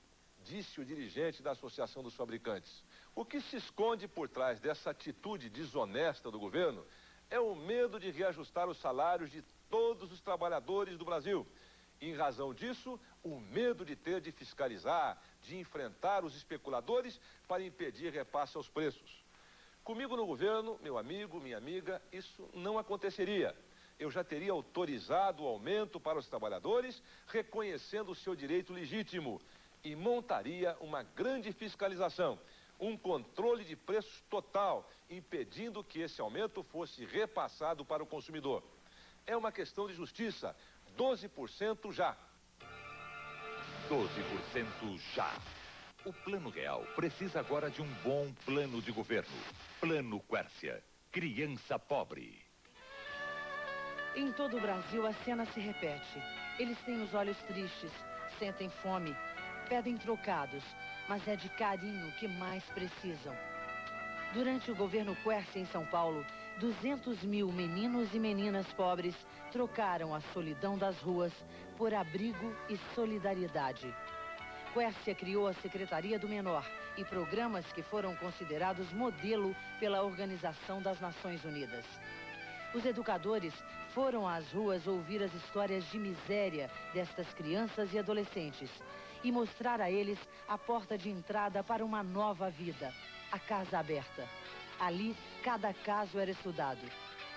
disse o dirigente da Associação dos Fabricantes. O que se esconde por trás dessa atitude desonesta do governo é o medo de reajustar os salários de todos os trabalhadores do Brasil. E, em razão disso, o medo de ter de fiscalizar, de enfrentar os especuladores para impedir repasse aos preços. Comigo no governo, meu amigo, minha amiga, isso não aconteceria. Eu já teria autorizado o aumento para os trabalhadores, reconhecendo o seu direito legítimo, e montaria uma grande fiscalização, um controle de preços total, impedindo que esse aumento fosse repassado para o consumidor. É uma questão de justiça. 12% já. 12% já. O Plano Real precisa agora de um bom plano de governo. Plano Quércia. Criança pobre. Em todo o Brasil, a cena se repete. Eles têm os olhos tristes, sentem fome, pedem trocados, mas é de carinho que mais precisam. Durante o governo Quércia em São Paulo, 200 mil meninos e meninas pobres trocaram a solidão das ruas por abrigo e solidariedade. Quércia criou a Secretaria do Menor e programas que foram considerados modelo pela Organização das Nações Unidas. Os educadores foram às ruas ouvir as histórias de miséria destas crianças e adolescentes e mostrar a eles a porta de entrada para uma nova vida, a casa aberta. Ali, cada caso era estudado.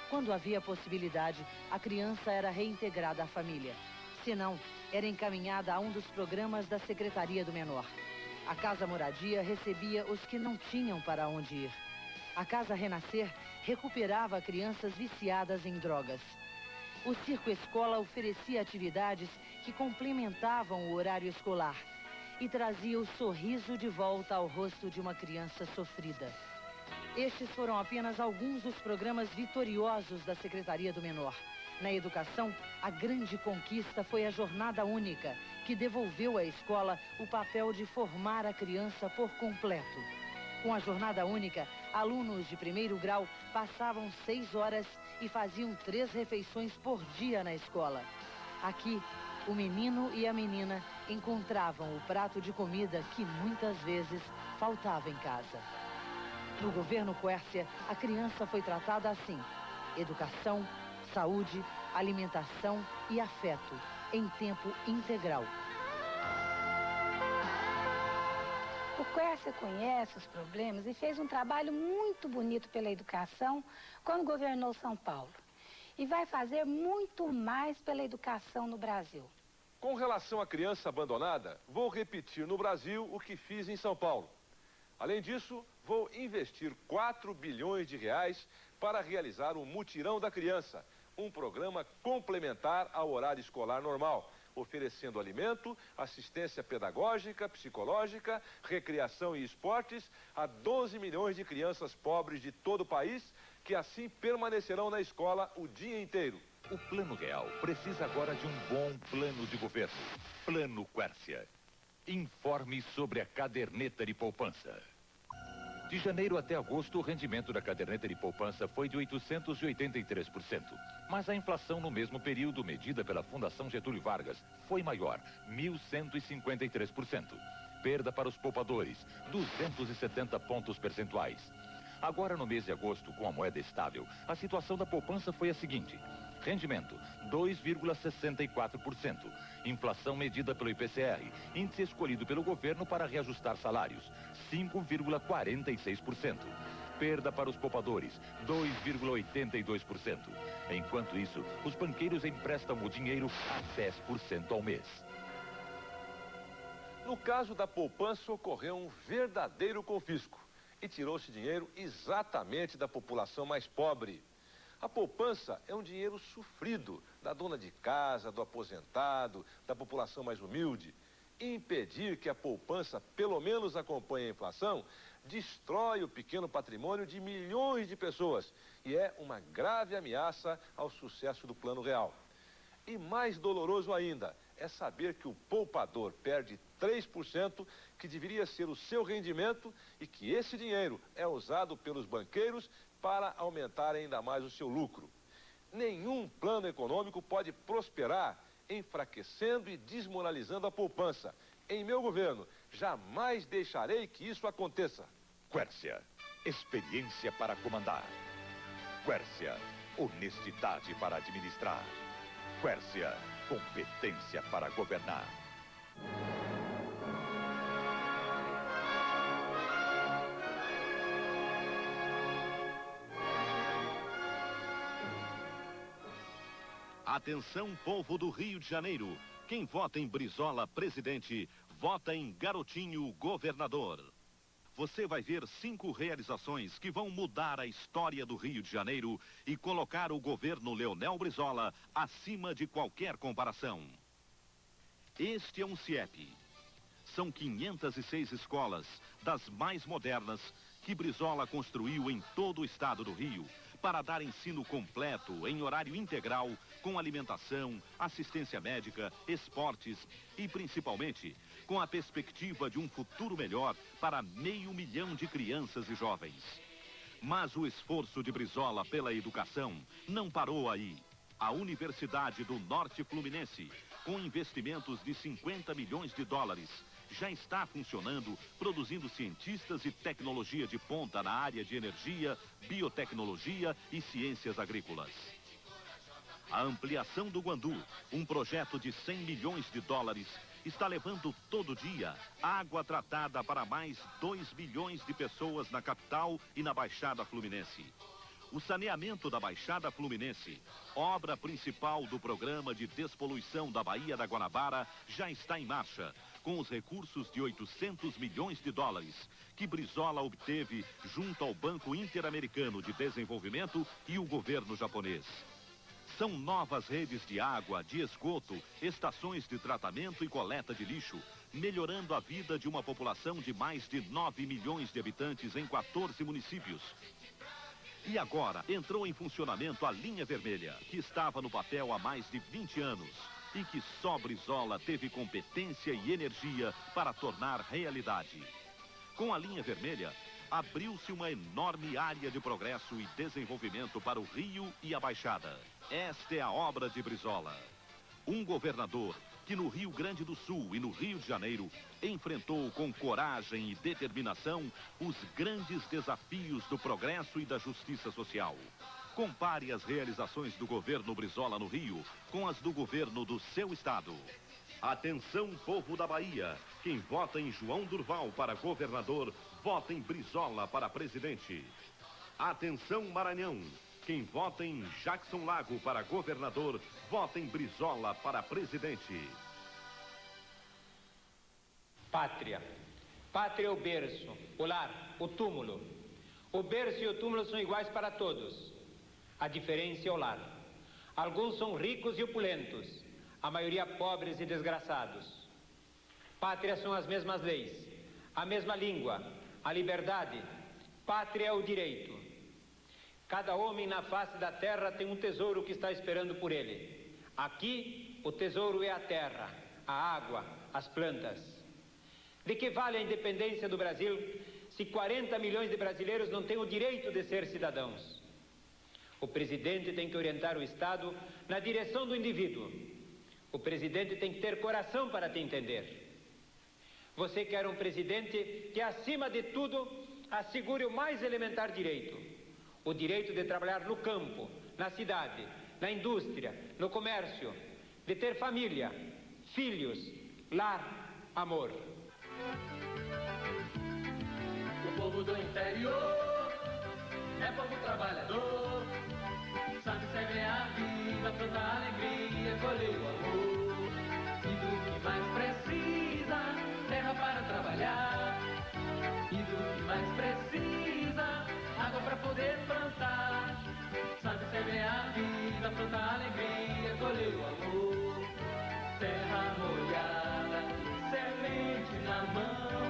Quando havia possibilidade, a criança era reintegrada à família. Se não, era encaminhada a um dos programas da Secretaria do Menor. A Casa Moradia recebia os que não tinham para onde ir. A Casa Renascer recuperava crianças viciadas em drogas. O Circo Escola oferecia atividades que complementavam o horário escolar e trazia o sorriso de volta ao rosto de uma criança sofrida. Estes foram apenas alguns dos programas vitoriosos da Secretaria do Menor. Na educação, a grande conquista foi a Jornada Única, que devolveu à escola o papel de formar a criança por completo. Com a Jornada Única, alunos de primeiro grau passavam 6 horas e faziam 3 refeições por dia na escola. Aqui, o menino e a menina encontravam o prato de comida que muitas vezes faltava em casa. No governo Quércia, a criança foi tratada assim: educação, saúde, alimentação e afeto, em tempo integral. O Quércia conhece os problemas e fez um trabalho muito bonito pela educação quando governou São Paulo. E vai fazer muito mais pela educação no Brasil. Com relação à criança abandonada, vou repetir no Brasil o que fiz em São Paulo. Além disso, vou investir 4 bilhões de reais para realizar o Mutirão da Criança, um programa complementar ao horário escolar normal, oferecendo alimento, assistência pedagógica, psicológica, recreação e esportes a 12 milhões de crianças pobres de todo o país, que assim permanecerão na escola o dia inteiro. O Plano Real precisa agora de um bom plano de governo. Plano Quércia. Informe sobre a caderneta de poupança. De janeiro até agosto, o rendimento da caderneta de poupança foi de 883%. Mas a inflação no mesmo período, medida pela Fundação Getúlio Vargas, foi maior, 1.153%. Perda para os poupadores, 270 pontos percentuais. Agora, no mês de agosto, com a moeda estável, a situação da poupança foi a seguinte. Rendimento, 2,64%. Inflação medida pelo IPCR, índice escolhido pelo governo para reajustar salários, 5,46%. Perda para os poupadores, 2,82%. Enquanto isso, os banqueiros emprestam o dinheiro a 10% ao mês. No caso da poupança, ocorreu um verdadeiro confisco e tirou-se dinheiro exatamente da população mais pobre. A poupança é um dinheiro sofrido da dona de casa, do aposentado, da população mais humilde. Impedir que a poupança pelo menos acompanhe a inflação destrói o pequeno patrimônio de milhões de pessoas e é uma grave ameaça ao sucesso do Plano Real. E mais doloroso ainda é saber que o poupador perde 3%, que deveria ser o seu rendimento, e que esse dinheiro é usado pelos banqueiros para aumentar ainda mais o seu lucro. Nenhum plano econômico pode prosperar enfraquecendo e desmoralizando a poupança. Em meu governo, jamais deixarei que isso aconteça. Quércia, experiência para comandar. Quércia, honestidade para administrar. Quércia, competência para governar. Atenção, povo do Rio de Janeiro. Quem vota em Brizola presidente, vota em Garotinho governador. Você vai ver 5 realizações que vão mudar a história do Rio de Janeiro e colocar o governo Leonel Brizola acima de qualquer comparação. Este é um CIEP. São 506 escolas, das mais modernas, que Brizola construiu em todo o estado do Rio, para dar ensino completo, em horário integral, com alimentação, assistência médica, esportes e, principalmente, com a perspectiva de um futuro melhor para 500 mil de crianças e jovens. Mas o esforço de Brizola pela educação não parou aí. A Universidade do Norte Fluminense, com investimentos de 50 milhões de dólares, já está funcionando, produzindo cientistas e tecnologia de ponta na área de energia, biotecnologia e ciências agrícolas. A ampliação do Guandu, um projeto de 100 milhões de dólares, está levando todo dia água tratada para mais 2 milhões de pessoas na capital e na Baixada Fluminense. O saneamento da Baixada Fluminense, obra principal do programa de despoluição da Baía da Guanabara, já está em marcha, com os recursos de 800 milhões de dólares, que Brizola obteve junto ao Banco Interamericano de Desenvolvimento e o governo japonês. São novas redes de água, de esgoto, estações de tratamento e coleta de lixo, melhorando a vida de uma população de mais de 9 milhões de habitantes em 14 municípios. E agora entrou em funcionamento a linha vermelha, que estava no papel há mais de 20 anos e que só Brizola teve competência e energia para tornar realidade. Com a linha vermelha, abriu-se uma enorme área de progresso e desenvolvimento para o Rio e a Baixada. Esta é a obra de Brizola. Um governador que no Rio Grande do Sul e no Rio de Janeiro enfrentou com coragem e determinação os grandes desafios do progresso e da justiça social. Compare as realizações do governo Brizola no Rio com as do governo do seu estado. Atenção, povo da Bahia. Quem vota em João Durval para governador, vota em Brizola para presidente. Atenção, Maranhão. Quem vota em Jackson Lago para governador, vota em Brizola para presidente. Pátria. Pátria é o berço, o lar, o túmulo. O berço e o túmulo são iguais para todos. A diferença é o lar. Alguns são ricos e opulentos, a maioria pobres e desgraçados. Pátria são as mesmas leis, a mesma língua, a liberdade. Pátria é o direito. Cada homem na face da terra tem um tesouro que está esperando por ele. Aqui, o tesouro é a terra, a água, as plantas. De que vale a independência do Brasil se 40 milhões de brasileiros não têm o direito de ser cidadãos? O presidente tem que orientar o Estado na direção do indivíduo. O presidente tem que ter coração para te entender. Você quer um presidente que, acima de tudo, assegure o mais elementar direito. O direito de trabalhar no campo, na cidade, na indústria, no comércio, de ter família, filhos, lar, amor. O povo do interior é povo trabalhador, sabe semear a vida, plantar a alegria, colher o amor. E do que mais precisa, terra para trabalhar. E do que mais precisa, água para poder plantar. Sabe semear a vida, plantar a alegria, colher o amor. Terra molhada, semente na mão,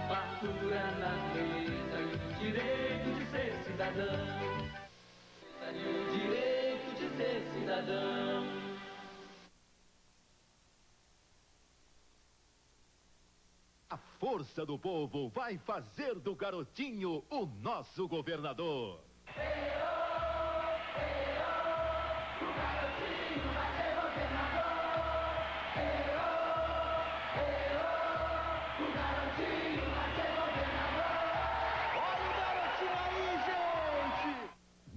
fartura na mesa e o direito de ser cidadão. E o direito de ser cidadão. A força do povo vai fazer do Garotinho o nosso governador.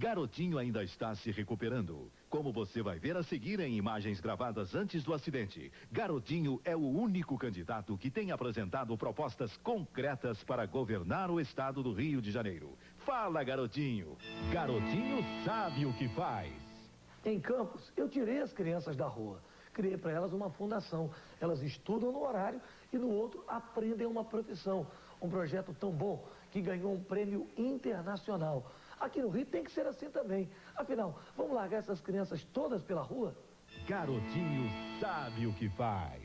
Garotinho ainda está se recuperando. Como você vai ver a seguir em imagens gravadas antes do acidente, Garotinho é o único candidato que tem apresentado propostas concretas para governar o estado do Rio de Janeiro. Fala, Garotinho. Garotinho sabe o que faz. Em Campos, eu tirei as crianças da rua. Criei para elas uma fundação. Elas estudam no horário e no outro aprendem uma profissão. Um projeto tão bom que ganhou um prêmio internacional. Aqui no Rio tem que ser assim também. Afinal, vamos largar essas crianças todas pela rua? Garotinho sabe o que faz.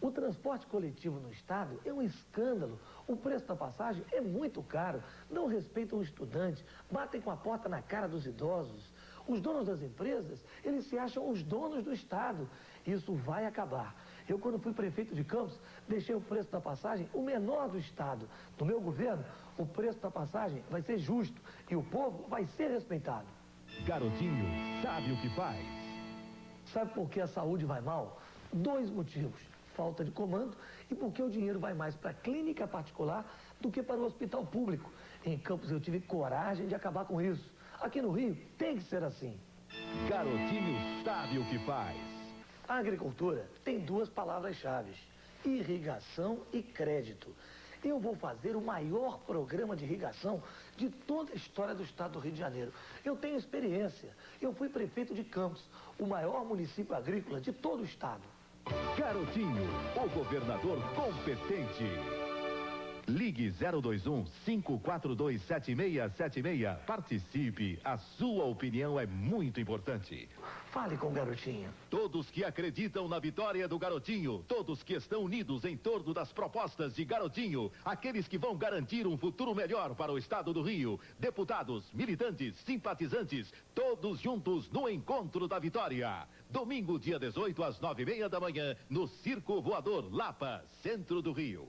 O transporte coletivo no estado é um escândalo. O preço da passagem é muito caro. Não respeitam o estudante, batem com a porta na cara dos idosos. Os donos das empresas, eles se acham os donos do estado. Isso vai acabar. Eu, quando fui prefeito de Campos, deixei o preço da passagem o menor do estado. No meu governo, o preço da passagem vai ser justo e o povo vai ser respeitado. Garotinho sabe o que faz. Sabe por que a saúde vai mal? 2 motivos. Falta de comando e porque o dinheiro vai mais para a clínica particular do que para o hospital público. Em Campos eu tive coragem de acabar com isso. Aqui no Rio tem que ser assim. Garotinho sabe o que faz. A agricultura tem 2 palavras-chave: irrigação e crédito. Eu vou fazer o maior programa de irrigação de toda a história do estado do Rio de Janeiro. Eu tenho experiência. Eu fui prefeito de Campos, o maior município agrícola de todo o estado. Garotinho, o governador competente. Ligue 021-542-7676. Participe. A sua opinião é muito importante. Fale com o Garotinho. Todos que acreditam na vitória do Garotinho, todos que estão unidos em torno das propostas de Garotinho, aqueles que vão garantir um futuro melhor para o estado do Rio, deputados, militantes, simpatizantes, todos juntos no Encontro da Vitória. Domingo, dia 18, às 9h30 da manhã, no Circo Voador Lapa, centro do Rio.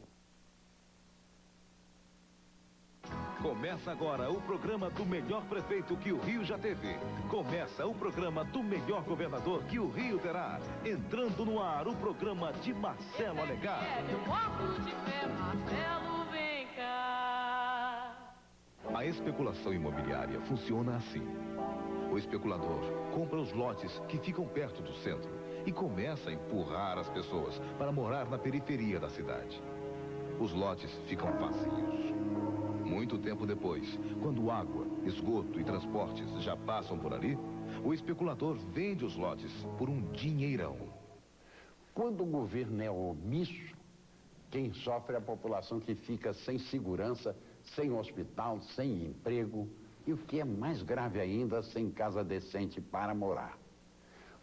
Começa agora o programa do melhor prefeito que o Rio já teve. Começa o programa do melhor governador que o Rio terá. Entrando no ar o programa de Marcelo Alencar. Meu óculos de fé, Marcelo, vem cá. A especulação imobiliária funciona assim. O especulador compra os lotes que ficam perto do centro e começa a empurrar as pessoas para morar na periferia da cidade. Os lotes ficam vazios. Muito tempo depois, quando água, esgoto e transportes já passam por ali, o especulador vende os lotes por um dinheirão. Quando o governo é omisso, quem sofre é a população que fica sem segurança, sem hospital, sem emprego e, o que é mais grave ainda, sem casa decente para morar.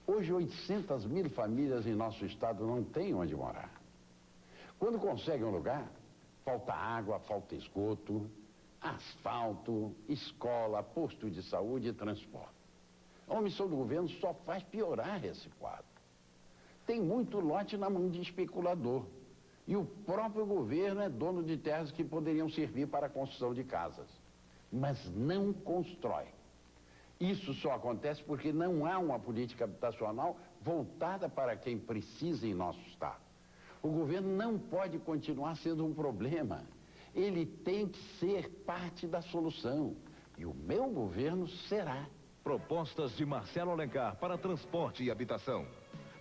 Hoje, 800 mil famílias em nosso estado não têm onde morar. Quando conseguem um lugar, falta água, falta esgoto asfalto, escola, posto de saúde e transporte. A omissão do governo só faz piorar esse quadro. Tem muito lote na mão de especulador. E o próprio governo é dono de terras que poderiam servir para a construção de casas. Mas não constrói. Isso só acontece porque não há uma política habitacional voltada para quem precisa em nosso estado. O governo não pode continuar sendo um problema. Ele tem que ser parte da solução. E o meu governo será. Propostas de Marcelo Alencar para transporte e habitação.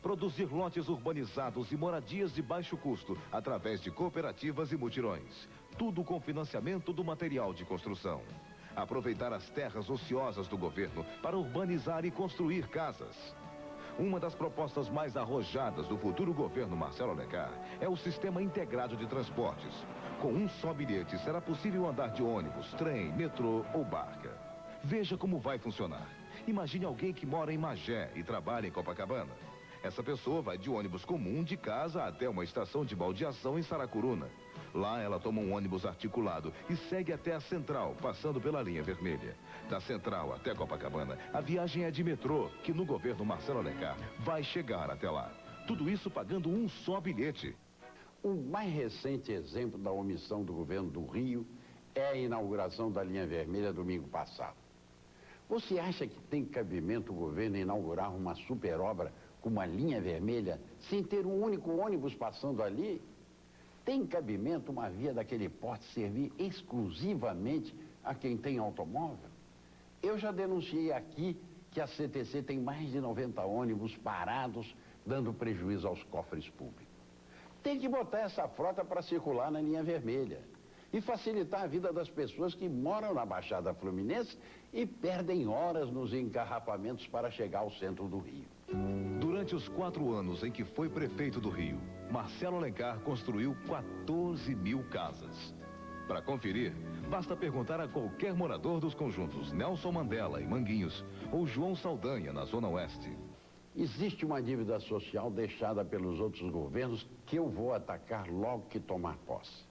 Produzir lotes urbanizados e moradias de baixo custo através de cooperativas e mutirões. Tudo com financiamento do material de construção. Aproveitar as terras ociosas do governo para urbanizar e construir casas. Uma das propostas mais arrojadas do futuro governo Marcelo Alencar é o Sistema Integrado de Transportes. Com um só bilhete será possível andar de ônibus, trem, metrô ou barca. Veja como vai funcionar. Imagine alguém que mora em Magé e trabalha em Copacabana. Essa pessoa vai de ônibus comum de casa até uma estação de baldeação em Saracuruna. Lá ela toma um ônibus articulado e segue até a Central, passando pela linha vermelha. Da Central até Copacabana, a viagem é de metrô, que no governo Marcelo Alencar vai chegar até lá. Tudo isso pagando um só bilhete. O mais recente exemplo da omissão do governo do Rio é a inauguração da linha vermelha domingo passado. Você acha que tem cabimento o governo inaugurar uma superobra com uma linha vermelha sem ter um único ônibus passando ali? Tem cabimento uma via daquele porte servir exclusivamente a quem tem automóvel? Eu já denunciei aqui que a CTC tem mais de 90 ônibus parados, dando prejuízo aos cofres públicos. Tem que botar essa frota para circular na linha vermelha e facilitar a vida das pessoas que moram na Baixada Fluminense e perdem horas nos engarrafamentos para chegar ao centro do Rio. Durante os 4 anos em que foi prefeito do Rio, Marcelo Alencar construiu 14 mil casas. Para conferir, basta perguntar a qualquer morador dos conjuntos Nelson Mandela, em Manguinhos, ou João Saldanha, na Zona Oeste. Existe uma dívida social deixada pelos outros governos que eu vou atacar logo que tomar posse.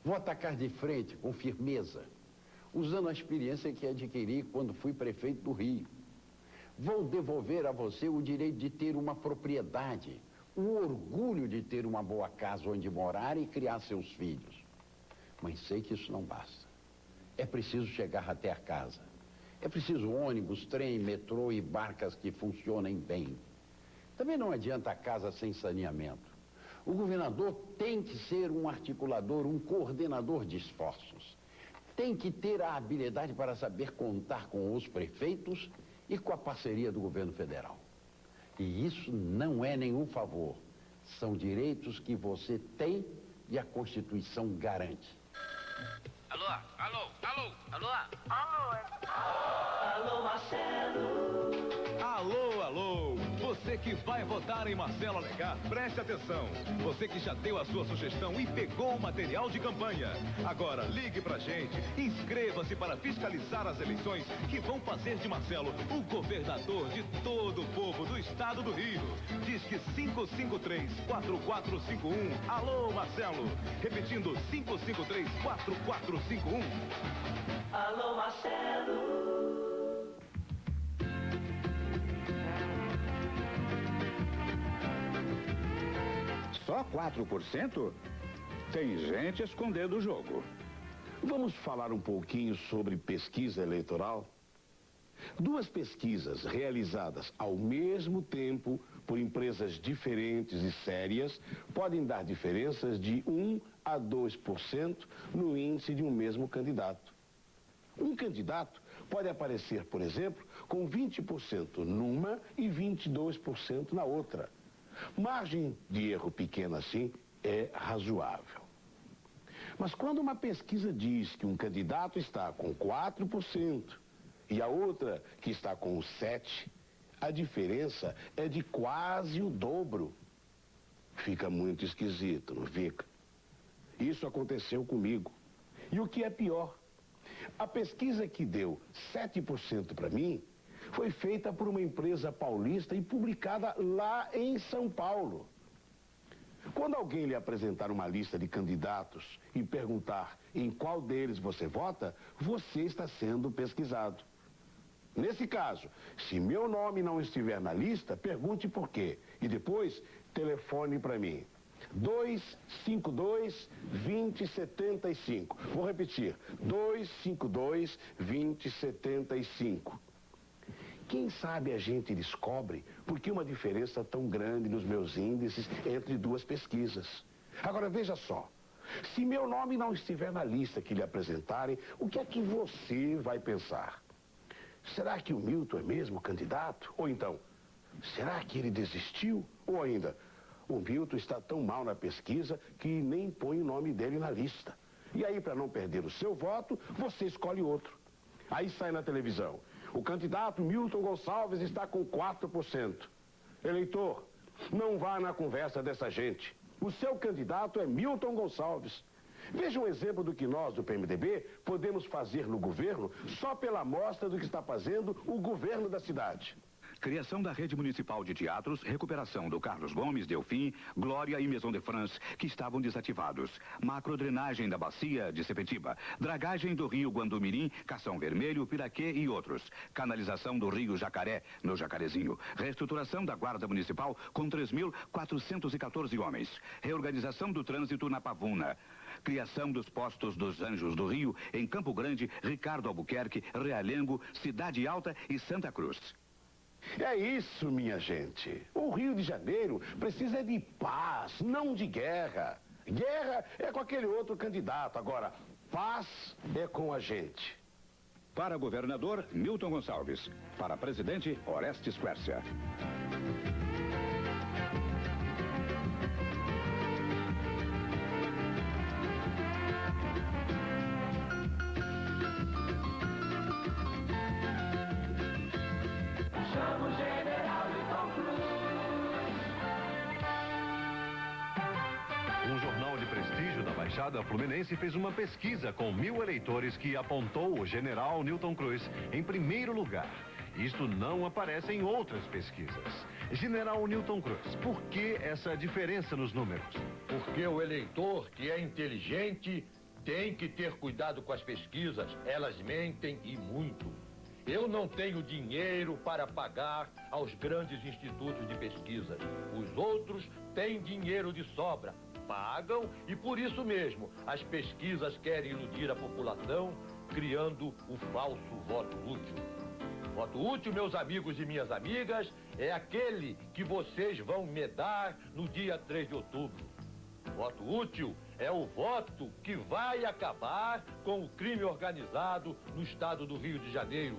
Vou atacar de frente, com firmeza, usando a experiência que adquiri quando fui prefeito do Rio. Vou devolver a você o direito de ter uma propriedade, o orgulho de ter uma boa casa onde morar e criar seus filhos. Mas sei que isso não basta. É preciso chegar até a casa. É preciso ônibus, trem, metrô e barcas que funcionem bem. Também não adianta a casa sem saneamento. O governador tem que ser um articulador, um coordenador de esforços. Tem que ter a habilidade para saber contar com os prefeitos e com a parceria do governo federal. E isso não é nenhum favor. São direitos que você tem e a Constituição garante. Alô, alô, alô, alô, alô, alô, Marcelo. Alô, alô, você que vai votar em Marcelo Alencar, preste atenção. Você que já deu a sua sugestão e pegou o material de campanha. Agora ligue pra gente, inscreva-se para fiscalizar as eleições que vão fazer de Marcelo o governador de todo o povo do estado do Rio. Disque 553-4451. Alô, Marcelo. Repetindo, 553-4451. Alô, Marcelo. Só 4%? Tem gente escondendo o jogo. Vamos falar um pouquinho sobre pesquisa eleitoral? 2 pesquisas realizadas ao mesmo tempo por empresas diferentes e sérias podem dar diferenças de 1 a 2% no índice de um mesmo candidato. Um candidato pode aparecer, por exemplo, com 20% numa e 22% na outra. Margem de erro pequena assim é razoável. Mas quando uma pesquisa diz que um candidato está com 4% e a outra que está com 7%, a diferença é de quase o dobro. Fica muito esquisito, não fica? Isso aconteceu comigo. E o que é pior, a pesquisa que deu 7% para mim foi feita por uma empresa paulista e publicada lá em São Paulo. Quando alguém lhe apresentar uma lista de candidatos e perguntar em qual deles você vota, você está sendo pesquisado. Nesse caso, se meu nome não estiver na lista, pergunte por quê. E depois, telefone para mim. 252-2075. Vou repetir. 252-2075. Quem sabe a gente descobre por que uma diferença tão grande nos meus índices entre duas pesquisas. Agora, veja só. Se meu nome não estiver na lista que lhe apresentarem, o que é que você vai pensar? Será que o Milton é mesmo candidato? Ou então, será que ele desistiu? Ou ainda, o Milton está tão mal na pesquisa que nem põe o nome dele na lista. E aí, para não perder o seu voto, você escolhe outro. Aí sai na televisão. O candidato Milton Gonçalves está com 4%. Eleitor, não vá na conversa dessa gente. O seu candidato é Milton Gonçalves. Veja um exemplo do que nós, do PMDB, podemos fazer no governo só pela amostra do que está fazendo o governo da cidade. Criação da rede municipal de teatros, recuperação do Carlos Gomes, Delfim, Glória e Maison de France, que estavam desativados. Macrodrenagem da bacia de Sepetiba. Dragagem do rio Guandumirim, Cação Vermelho, Piraquê e outros. Canalização do rio Jacaré, no Jacarezinho. Reestruturação da Guarda Municipal com 3.414 homens. Reorganização do trânsito na Pavuna. Criação dos postos dos Anjos do Rio, em Campo Grande, Ricardo Albuquerque, Realengo, Cidade Alta e Santa Cruz. É isso, minha gente. O Rio de Janeiro precisa de paz, não de guerra. Guerra é com aquele outro candidato. Agora, paz é com a gente. Para governador, Milton Gonçalves. Para presidente, Orestes Quércia. Um jornal de prestígio da Baixada Fluminense fez uma pesquisa com 1.000 eleitores que apontou o general Newton Cruz em primeiro lugar. Isto não aparece em outras pesquisas. General Newton Cruz, por que essa diferença nos números? Porque o eleitor que é inteligente tem que ter cuidado com as pesquisas. Elas mentem e muito. Eu não tenho dinheiro para pagar aos grandes institutos de pesquisa. Os outros têm dinheiro de sobra. Pagam e por isso mesmo as pesquisas querem iludir a população, criando o falso voto útil. Voto útil, meus amigos e minhas amigas, é aquele que vocês vão me dar no dia 3 de outubro. Voto útil é o voto que vai acabar com o crime organizado no estado do Rio de Janeiro.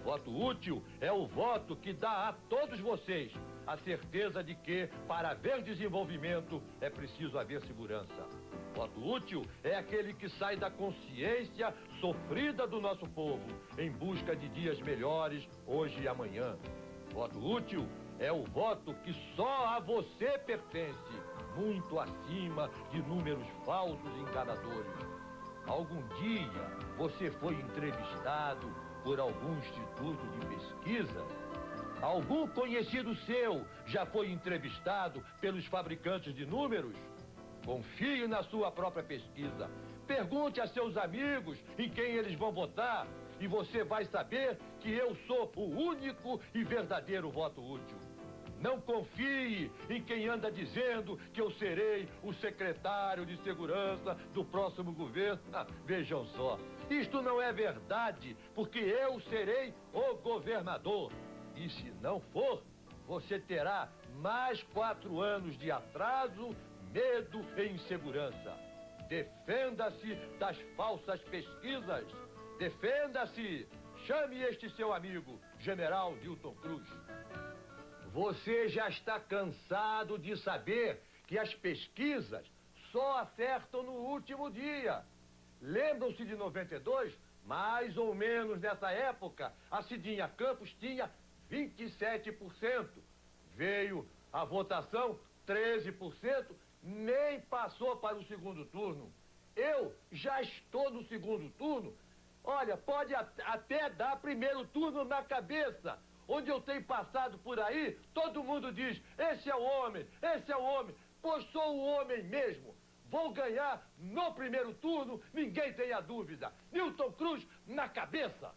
Voto útil é o voto que dá a todos vocês a certeza de que, para haver desenvolvimento, é preciso haver segurança. Voto útil é aquele que sai da consciência sofrida do nosso povo, em busca de dias melhores, hoje e amanhã. Voto útil é o voto que só a você pertence, muito acima de números falsos e enganadores. Algum dia você foi entrevistado por algum instituto de pesquisa? Algum conhecido seu já foi entrevistado pelos fabricantes de números? Confie na sua própria pesquisa. Pergunte a seus amigos em quem eles vão votar e você vai saber que eu sou o único e verdadeiro voto útil. Não confie em quem anda dizendo que eu serei o secretário de segurança do próximo governo. Vejam só, isto não é verdade, porque eu serei o governador. E se não for, você terá mais 4 anos de atraso, medo e insegurança. Defenda-se das falsas pesquisas. Defenda-se. Chame este seu amigo, General Newton Cruz. Você já está cansado de saber que as pesquisas só acertam no último dia. Lembram-se de 92? Mais ou menos nessa época, a Cidinha Campos tinha 27%. Veio a votação, 13%, nem passou para o segundo turno. Eu já estou no segundo turno. Olha, pode até dar primeiro turno na cabeça. Onde eu tenho passado por aí, todo mundo diz, esse é o homem, esse é o homem. pois sou o homem mesmo. Vou ganhar no primeiro turno, ninguém tenha dúvida. Newton Cruz na cabeça.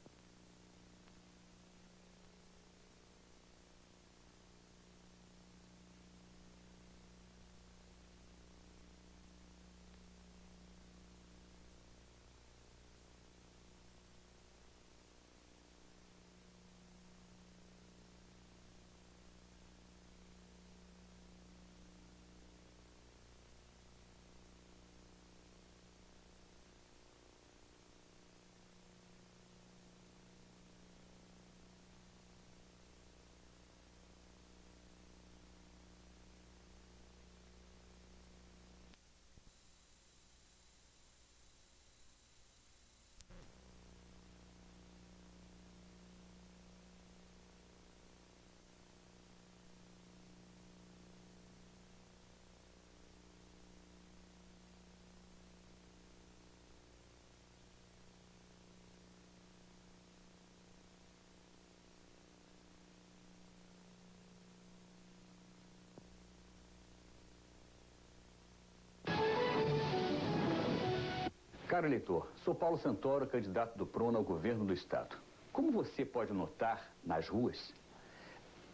Caro eleitor, sou Paulo Santoro, candidato do PRONA ao governo do estado. Como você pode notar nas ruas,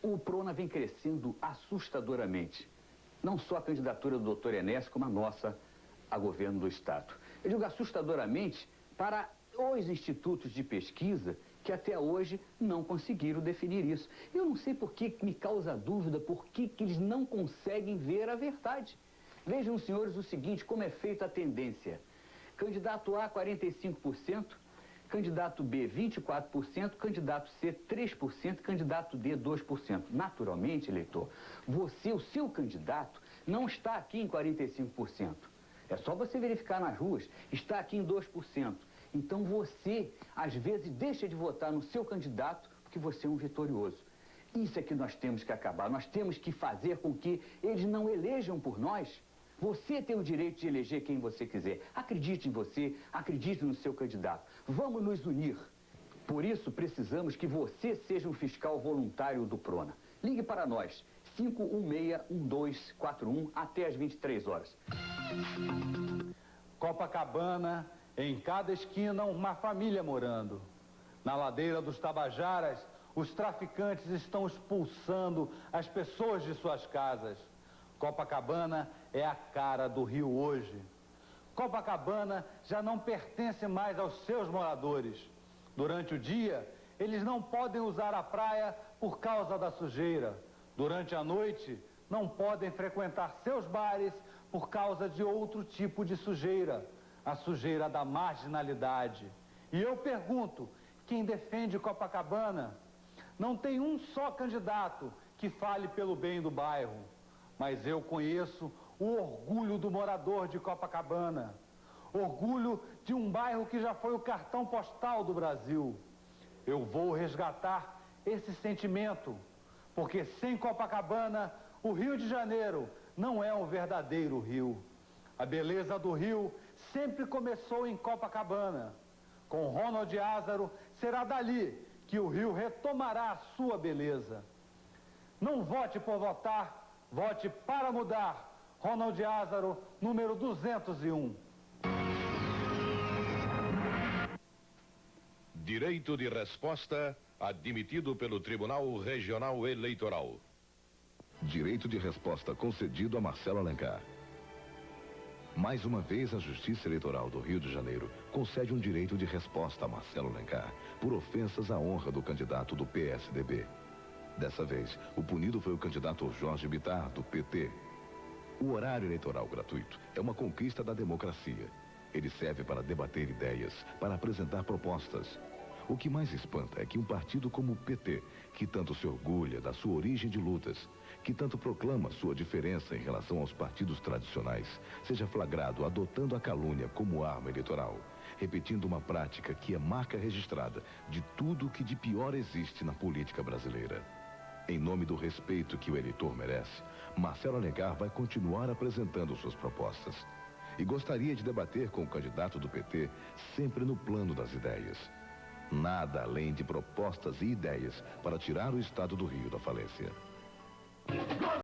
o PRONA vem crescendo assustadoramente. Não só a candidatura do Dr. Enéas, como a nossa a governo do estado. Eu digo assustadoramente para os institutos de pesquisa que até hoje não conseguiram definir isso. Eu não sei por que me causa dúvida, por que eles não conseguem ver a verdade. Vejam, senhores, o seguinte, como é feita a tendência. Candidato A, 45%, candidato B, 24%, candidato C, 3%, candidato D, 2%. Naturalmente, eleitor, você, o seu candidato, não está aqui em 45%. É só você verificar nas ruas, está aqui em 2%. Então você, às vezes, deixa de votar no seu candidato porque você é um vitorioso. Isso é que nós temos que acabar. Nós temos que fazer com que eles não elejam por nós. Você tem o direito de eleger quem você quiser. Acredite em você, acredite no seu candidato. Vamos nos unir. Por isso, precisamos que você seja um fiscal voluntário do PRONA. Ligue para nós, 516-1241, até às 23 horas. Copacabana, em cada esquina, uma família morando. Na ladeira dos Tabajaras, os traficantes estão expulsando as pessoas de suas casas. Copacabana é a cara do Rio hoje. Copacabana já não pertence mais aos seus moradores. Durante o dia, eles não podem usar a praia por causa da sujeira. Durante a noite, não podem frequentar seus bares por causa de outro tipo de sujeira, a sujeira da marginalidade. E eu pergunto, quem defende Copacabana? Não tem um só candidato que fale pelo bem do bairro. Mas eu conheço o orgulho do morador de Copacabana. Orgulho de um bairro que já foi o cartão postal do Brasil. Eu vou resgatar esse sentimento, porque sem Copacabana, o Rio de Janeiro não é um verdadeiro rio. A beleza do Rio sempre começou em Copacabana. Com Ronald Lázaro, será dali que o Rio retomará a sua beleza. Não vote por votar, vote para mudar. Ronald Lázaro, número 201. Direito de resposta admitido pelo Tribunal Regional Eleitoral. Direito de resposta concedido a Marcelo Alencar. Mais uma vez, a Justiça Eleitoral do Rio de Janeiro concede um direito de resposta a Marcelo Alencar por ofensas à honra do candidato do PSDB. Dessa vez, o punido foi o candidato Jorge Bittar, do PT. O horário eleitoral gratuito é uma conquista da democracia. Ele serve para debater ideias, para apresentar propostas. O que mais espanta é que um partido como o PT, que tanto se orgulha da sua origem de lutas, que tanto proclama sua diferença em relação aos partidos tradicionais, seja flagrado adotando a calúnia como arma eleitoral, repetindo uma prática que é marca registrada de tudo o que de pior existe na política brasileira. Em nome do respeito que o eleitor merece, Marcelo Alencar vai continuar apresentando suas propostas. E gostaria de debater com o candidato do PT sempre no plano das ideias. Nada além de propostas e ideias para tirar o estado do Rio da falência.